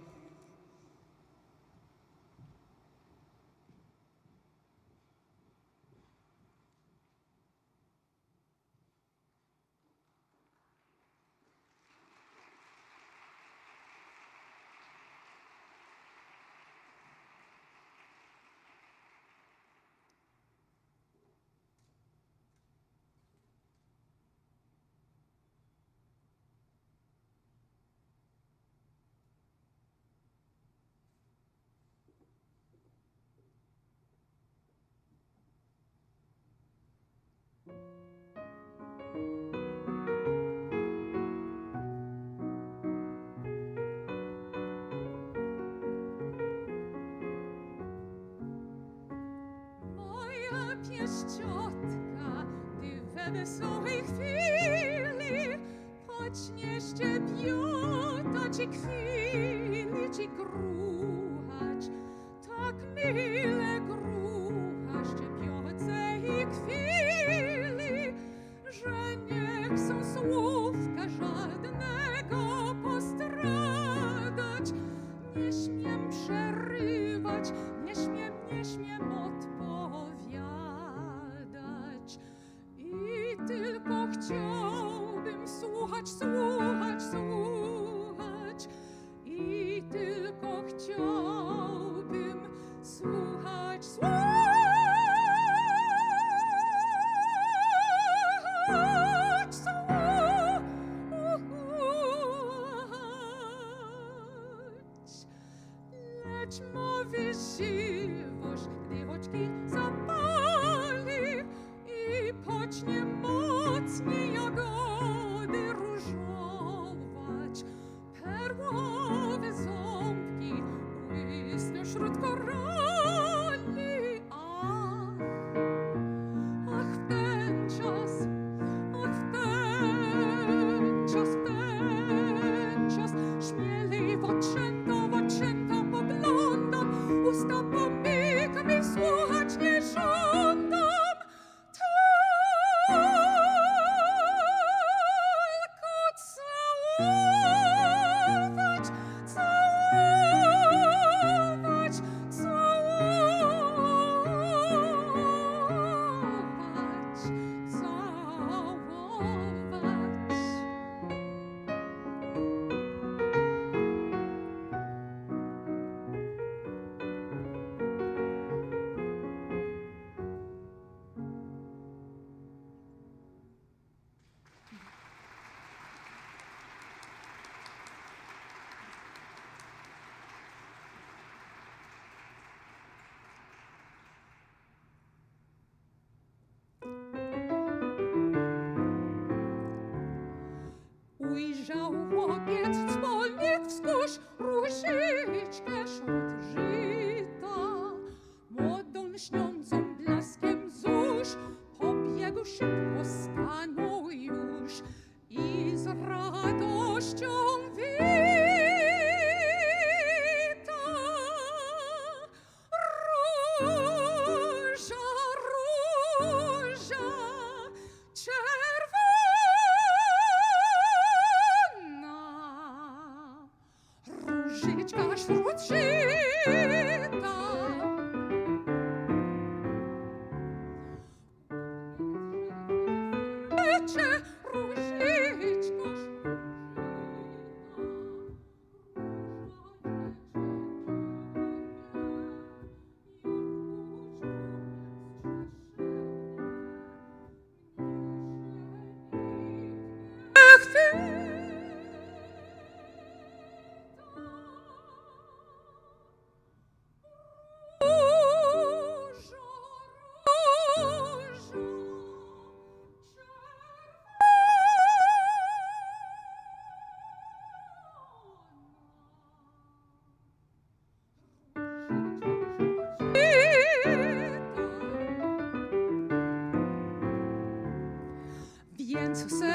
Pieszczotka, ty we wesołej chwili poczniesz cię piotać i kwilić i gruchać, tak mile gruchasz cię pioce i kwili, że nie chcą słówka żadnego postradać. Nie śmiem przerywać, nie śmiem odpowiadać. I tylko chciałbym słuchać, słuchać, słuchać. I tylko chciałbym słuchać, słuchać, lecz mowy siwość, gdy oczki zapali i pocznie mocniej jagody różować. Perłowe ząbki błysną wśród korali. Ach, w ten czas, ach, w ten czas, w ten czas śmielej w oczęta poglądam, usta pomykam i słuchać nie żądam. Tylko całować, całować, całować, całować. Ujrzał łokieć dzwoniec wzgórz, różyczkę wśród żyta. Młodą lśniącą blaskiem zórz pobiegł szybko, stanął już i z radością wita. Róża, róża, różyczka wśród żyta. Różyczko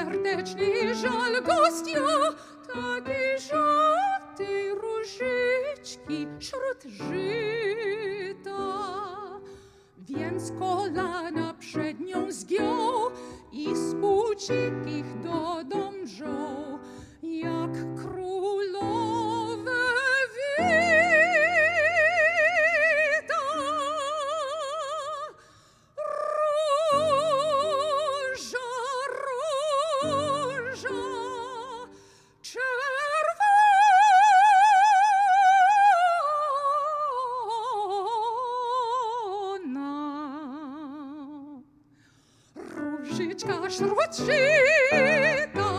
serdeczny żal gościa, takiej żartej różyczki wśród żyta. Więc kolana przed nią zgiął i z płócik ich dodążał, jak królowe wita. Róża, róża, czerwona, różyczka wśród żyta.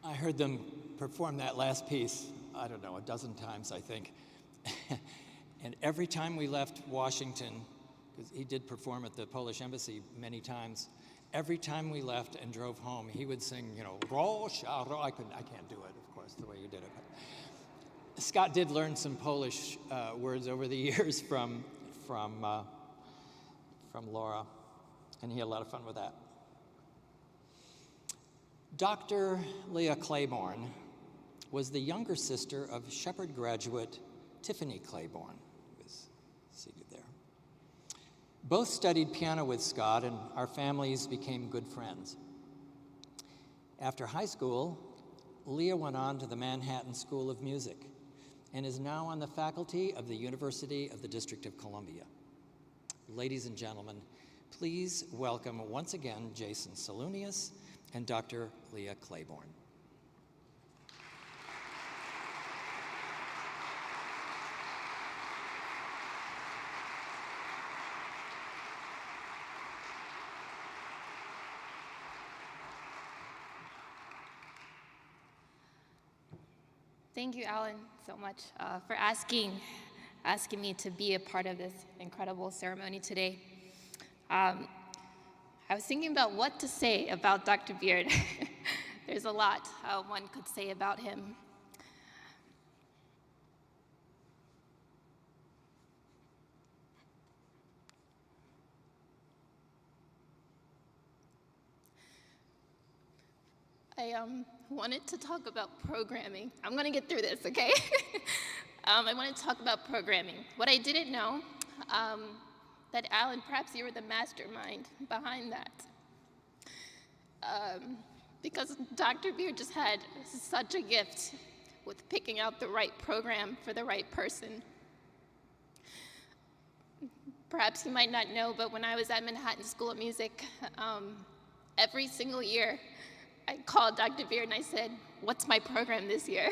I heard them perform that last piece, I don't know, a dozen times, I think. And every time we left Washington, because he did perform at the Polish embassy many times, every time we left and drove home, he would sing, you know, I can't do it, of course, the way you did it. But Scott did learn some Polish words over the years from Laura, and he had a lot of fun with that. Dr. Leah Claiborn was the younger sister of Shepherd graduate Tiffany Claiborn, who is seated there. Both studied piano with Scott, and our families became good friends. After high school, Leah went on to the Manhattan School of Music and is now on the faculty of the University of the District of Columbia. Ladies and gentlemen, please welcome once again Jason Solounias and Dr. Leah Claiborn. Thank you, Alan, so much for asking me to be a part of this incredible ceremony today. I was thinking about what to say about Dr. Beard. There's a lot one could say about him. I wanted to talk about programming. I'm going to get through this, okay? I wanted to talk about programming. What I didn't know, that Alan, perhaps you were the mastermind behind that. Because Dr. Beard just had such a gift with picking out the right program for the right person. Perhaps you might not know, but when I was at Manhattan School of Music, every single year, I called Dr. Beard and I said, "What's my program this year?"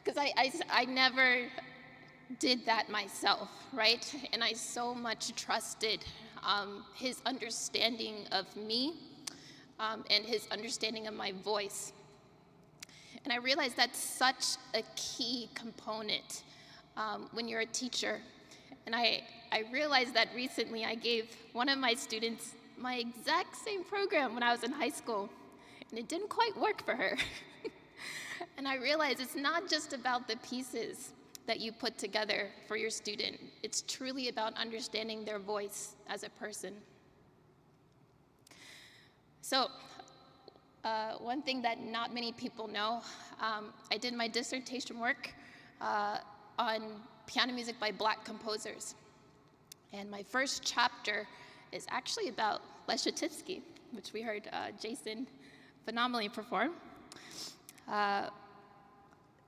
Because I never did that myself, right? And I so much trusted his understanding of me and his understanding of my voice. And I realized that's such a key component when you're a teacher. And I realized that recently I gave one of my students my exact same program when I was in high school, and it didn't quite work for her. And I realized it's not just about the pieces that you put together for your student. It's truly about understanding their voice as a person. So, one thing that not many people know, I did my dissertation work on piano music by Black composers. And my first chapter is actually about Czarkowski, which we heard Jason phenomenally perform.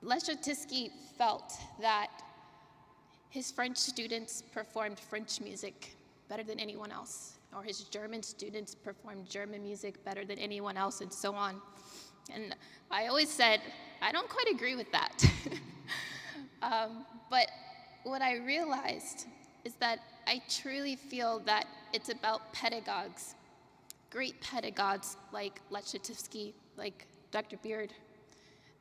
Czarkowski felt that his French students performed French music better than anyone else, or his German students performed German music better than anyone else, and so on. And I always said, I don't quite agree with that. But what I realized is that I truly feel that it's about pedagogues, great pedagogues like Lechatowski, like Dr. Beard,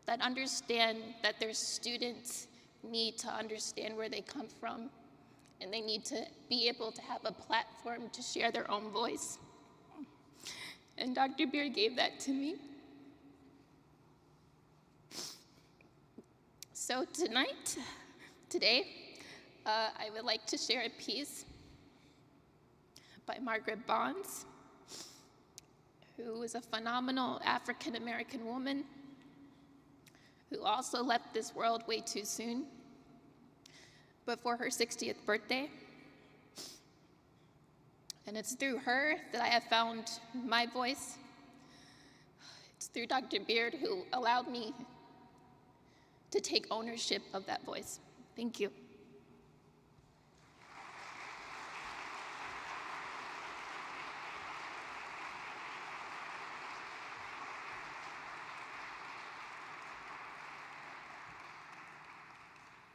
that understand that their students need to understand where they come from, and they need to be able to have a platform to share their own voice. And Dr. Beard gave that to me. So today, I would like to share a piece by Margaret Bonds, who is a phenomenal African-American woman who also left this world way too soon, before her 60th birthday. And it's through her that I have found my voice. It's through Dr. Beard who allowed me to take ownership of that voice. Thank you.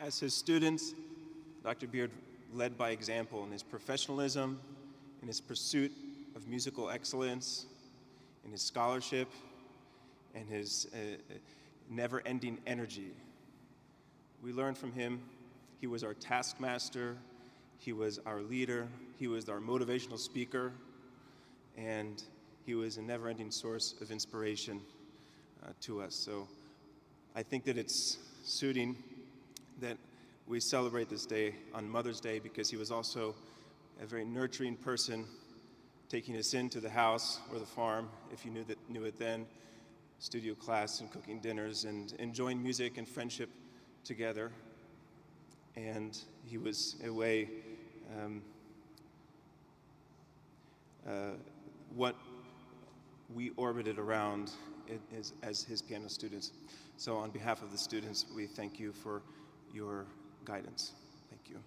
As his students, Dr. Beard led by example in his professionalism, in his pursuit of musical excellence, in his scholarship, and his never-ending energy. We learned from him. He was our taskmaster, he was our leader, he was our motivational speaker, and he was a never-ending source of inspiration to us. So I think that it's suiting that we celebrate this day on Mother's Day, because he was also a very nurturing person, taking us into the house or the farm, if you knew it then, studio class and cooking dinners and enjoying music and friendship together. And he was a way what we orbited around as his piano students. So on behalf of the students, we thank you for your guidance. Thank you.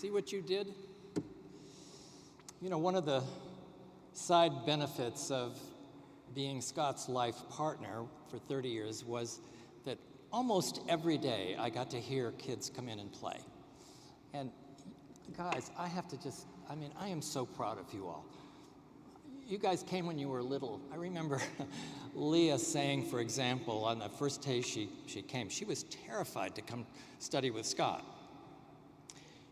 See what you did? You know, one of the side benefits of being Scott's life partner for 30 years was that almost every day I got to hear kids come in and play. And guys, I have to just, I am so proud of you all. You guys came when you were little. I remember Leah saying, for example, on the first day she came, she was terrified to come study with Scott.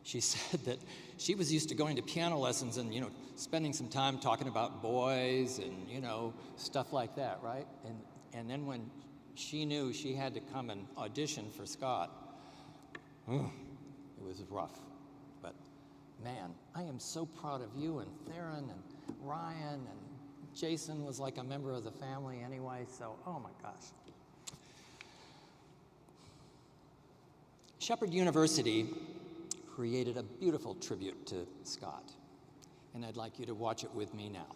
She said that she was used to going to piano lessons and, spending some time talking about boys and, stuff like that, right? And then when she knew she had to come and audition for Scott, it was rough. But man, I am so proud of you and Theron and Ryan, and Jason was like a member of the family anyway, so oh my gosh. Shepherd University created a beautiful tribute to Scott, and I'd like you to watch it with me now.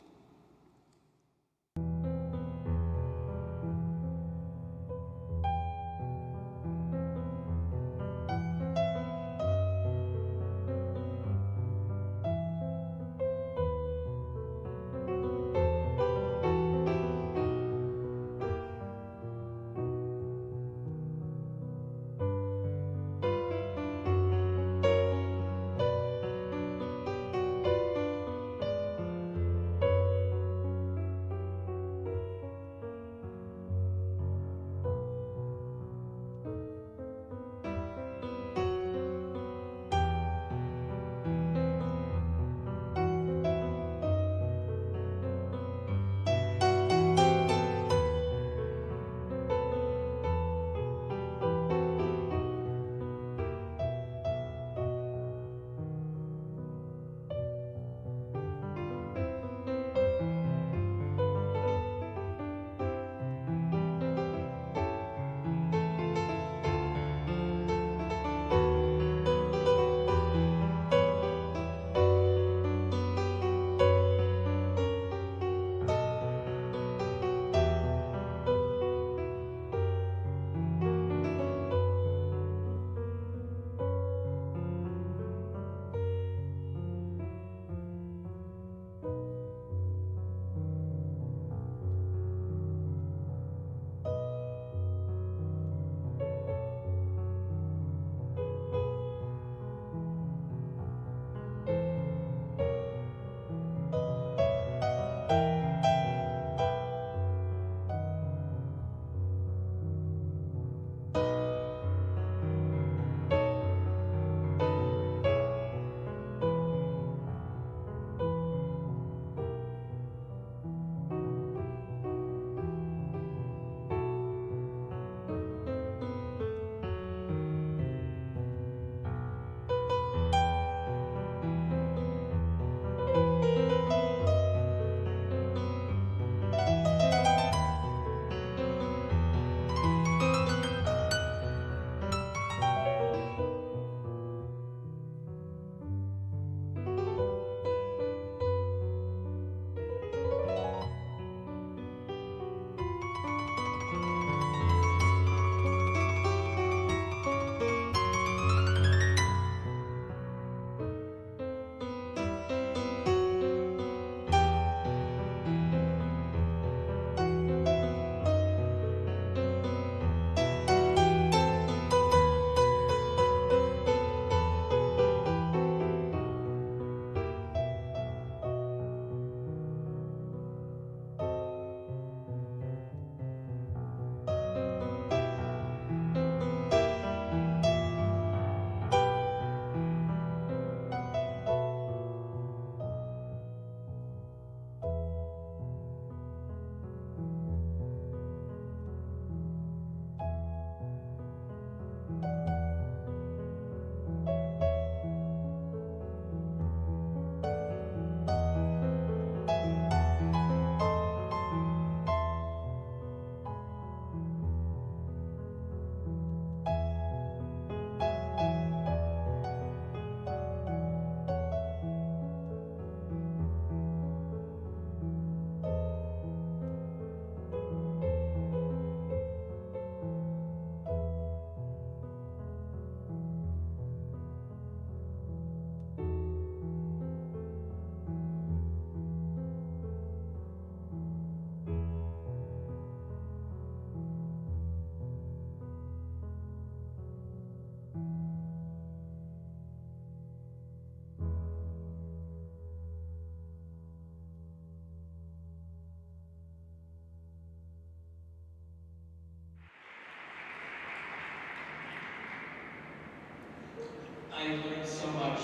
I learned so much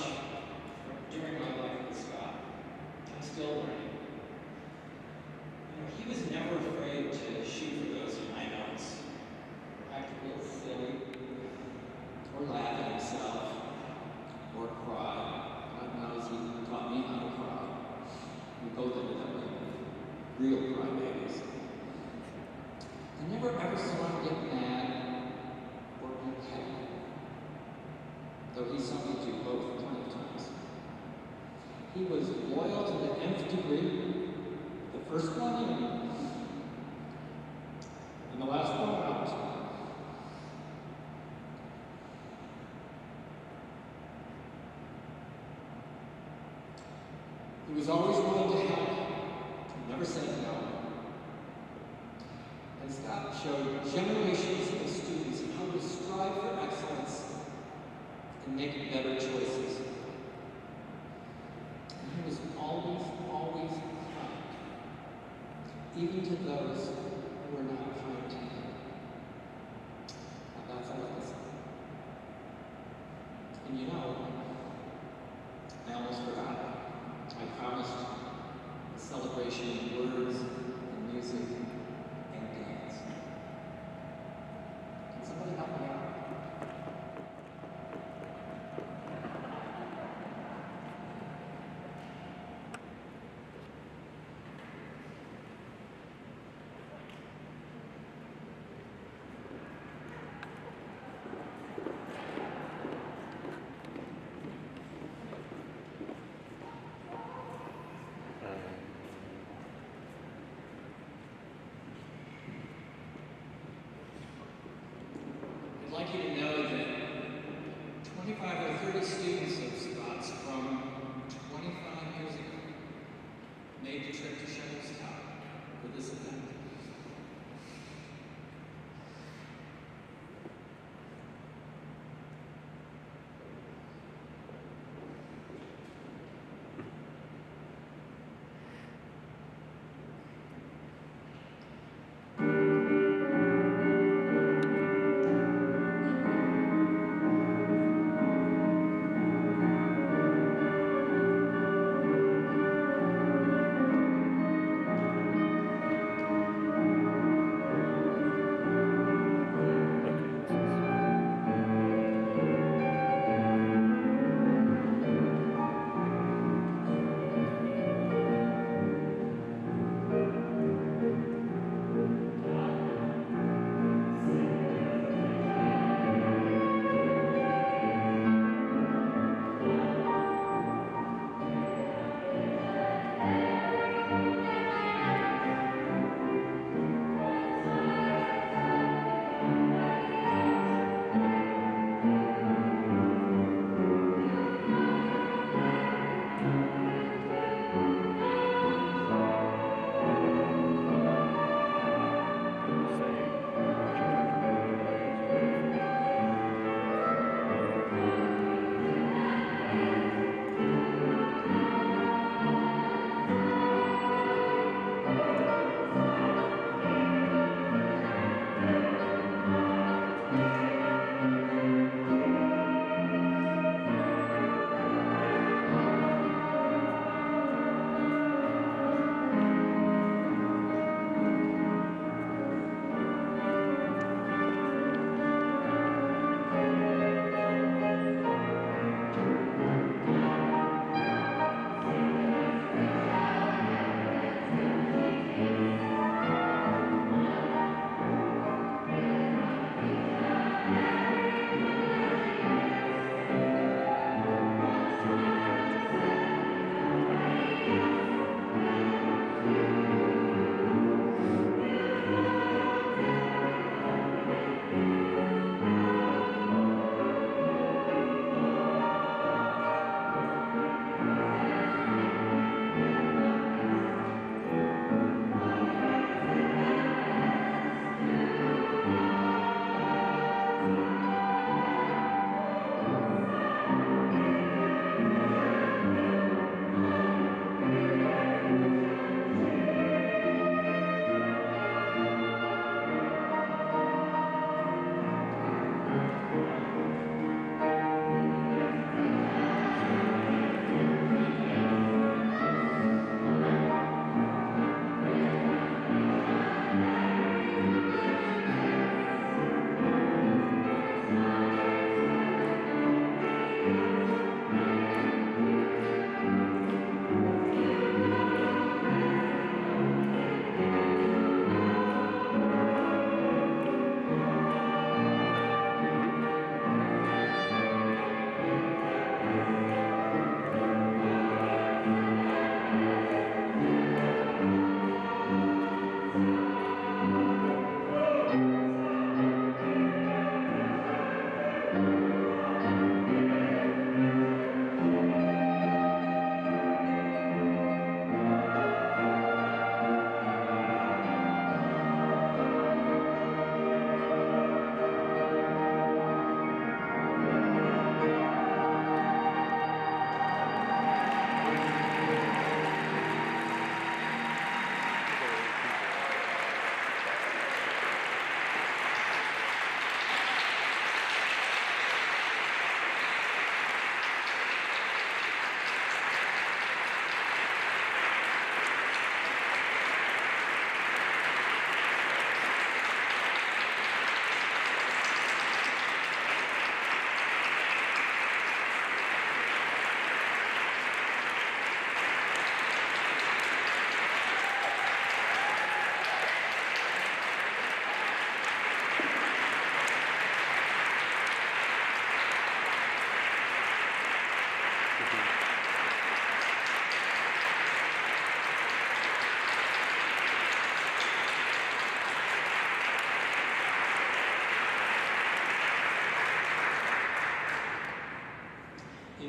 during my life with Scott. I'm still learning. You know, he was never afraid to shoot for those high notes, or act a little silly, or laugh at himself, or cry. God knows he taught me how to cry. We both ended up like real crybabies. I never ever saw him get mad or be petty, though he saw me do both plenty of times. He was loyal to the nth degree, the first one in, and the last one out. He was always willing to help, never said no. And Scott showed generations of students how to strive for excellence and make better choices. And he was always, always kind, even to those who were not kind to him. Now that's a legacy. And you know, I almost forgot. I promised a celebration of words and music and dance. Can somebody help me out? I'd like you to know that 25 or 30 students of Scott's from 25 years ago made the trip to Shepherdstown for this event.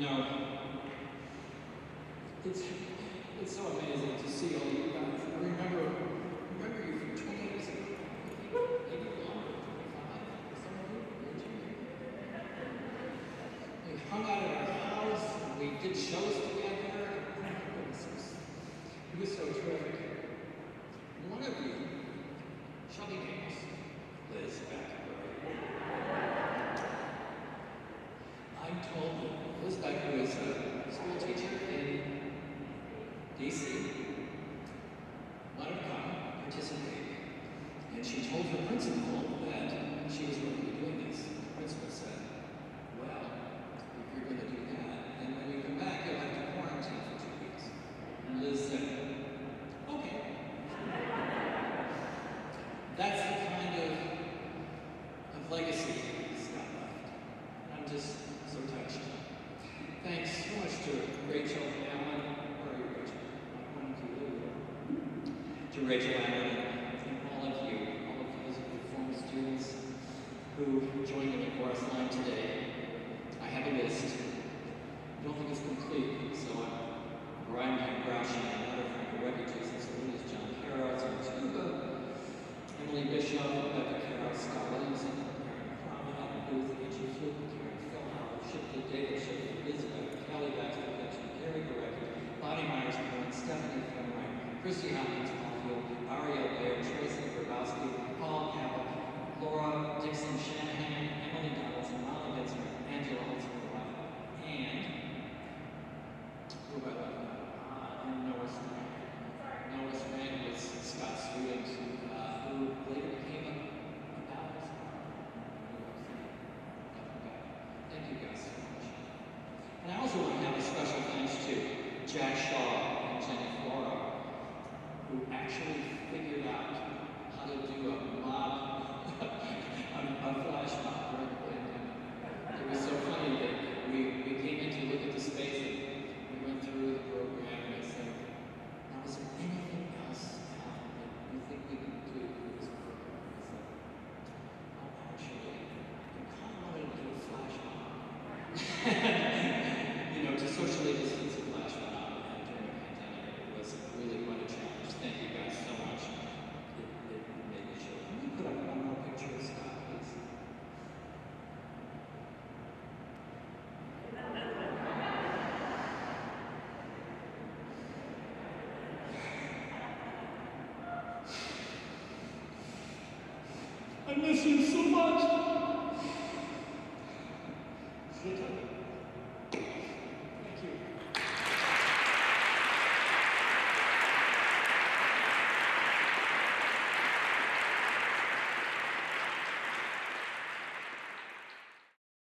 You know, it's so amazing to see all you guys. I remember you from 20 years ago. Maybe longer, 25, some of you, we hung out at our house, and we did shows together. It was so terrific. One of you, Shelby Davis, Liz back I told Liz Becker, who is a school teacher in DC, wanted to come participate. And she told her principal that she was going to be doing this. The principal said, well, if you're going to do that, then when you come back, you'll have to quarantine for 2 weeks. And Liz said, okay. That's the kind of legacy Scott left. I'm just so touched. Thanks so much to Rachel and Alan. Where are you, Rachel? I'm going to Leah. To Rachel, Alan, and all of you as performance students who joined in the chorus line today. I have a list. I don't think it's complete, so Brian Cambrell, another friend of refugees in Solounias, John Harris on tuba, Emily Bishop, Rebecca Carroll, Scott Williamson, Booth, Angie Fluke, Karen Philhauer, Shipley, David Shipley, Elizabeth, Kelly Baxter, Gary Gorecki, Bonnie Myers, Stephanie Fenwright, Christy Hopkins, Paul Hill, Ariel Bayer, Tracy Grabowski, Paul Cabell, Laura Dixon Shanahan, Emily Donaldson, Molly Benson, Angela Olson, and Noah Strang. Noah Strang was Scott's student who later became a ballad. Thank you guys so much. And I also want to have a special thanks to Jack Shaw and Jenny Flora, who actually figured out how to do a mob, a flash mob during the pandemic. It was so funny that we came in to look at the space and we went through the program and I said, now is there anything else that you think we can do with this program? I said, oh, actually, I kind of wanted to do a flash mob. You know, to socially distance a flash mob during a pandemic, it was really quite a challenge. Thank you guys so much. It made me chill. Can we put up one more picture of Scott, please? I miss you so much.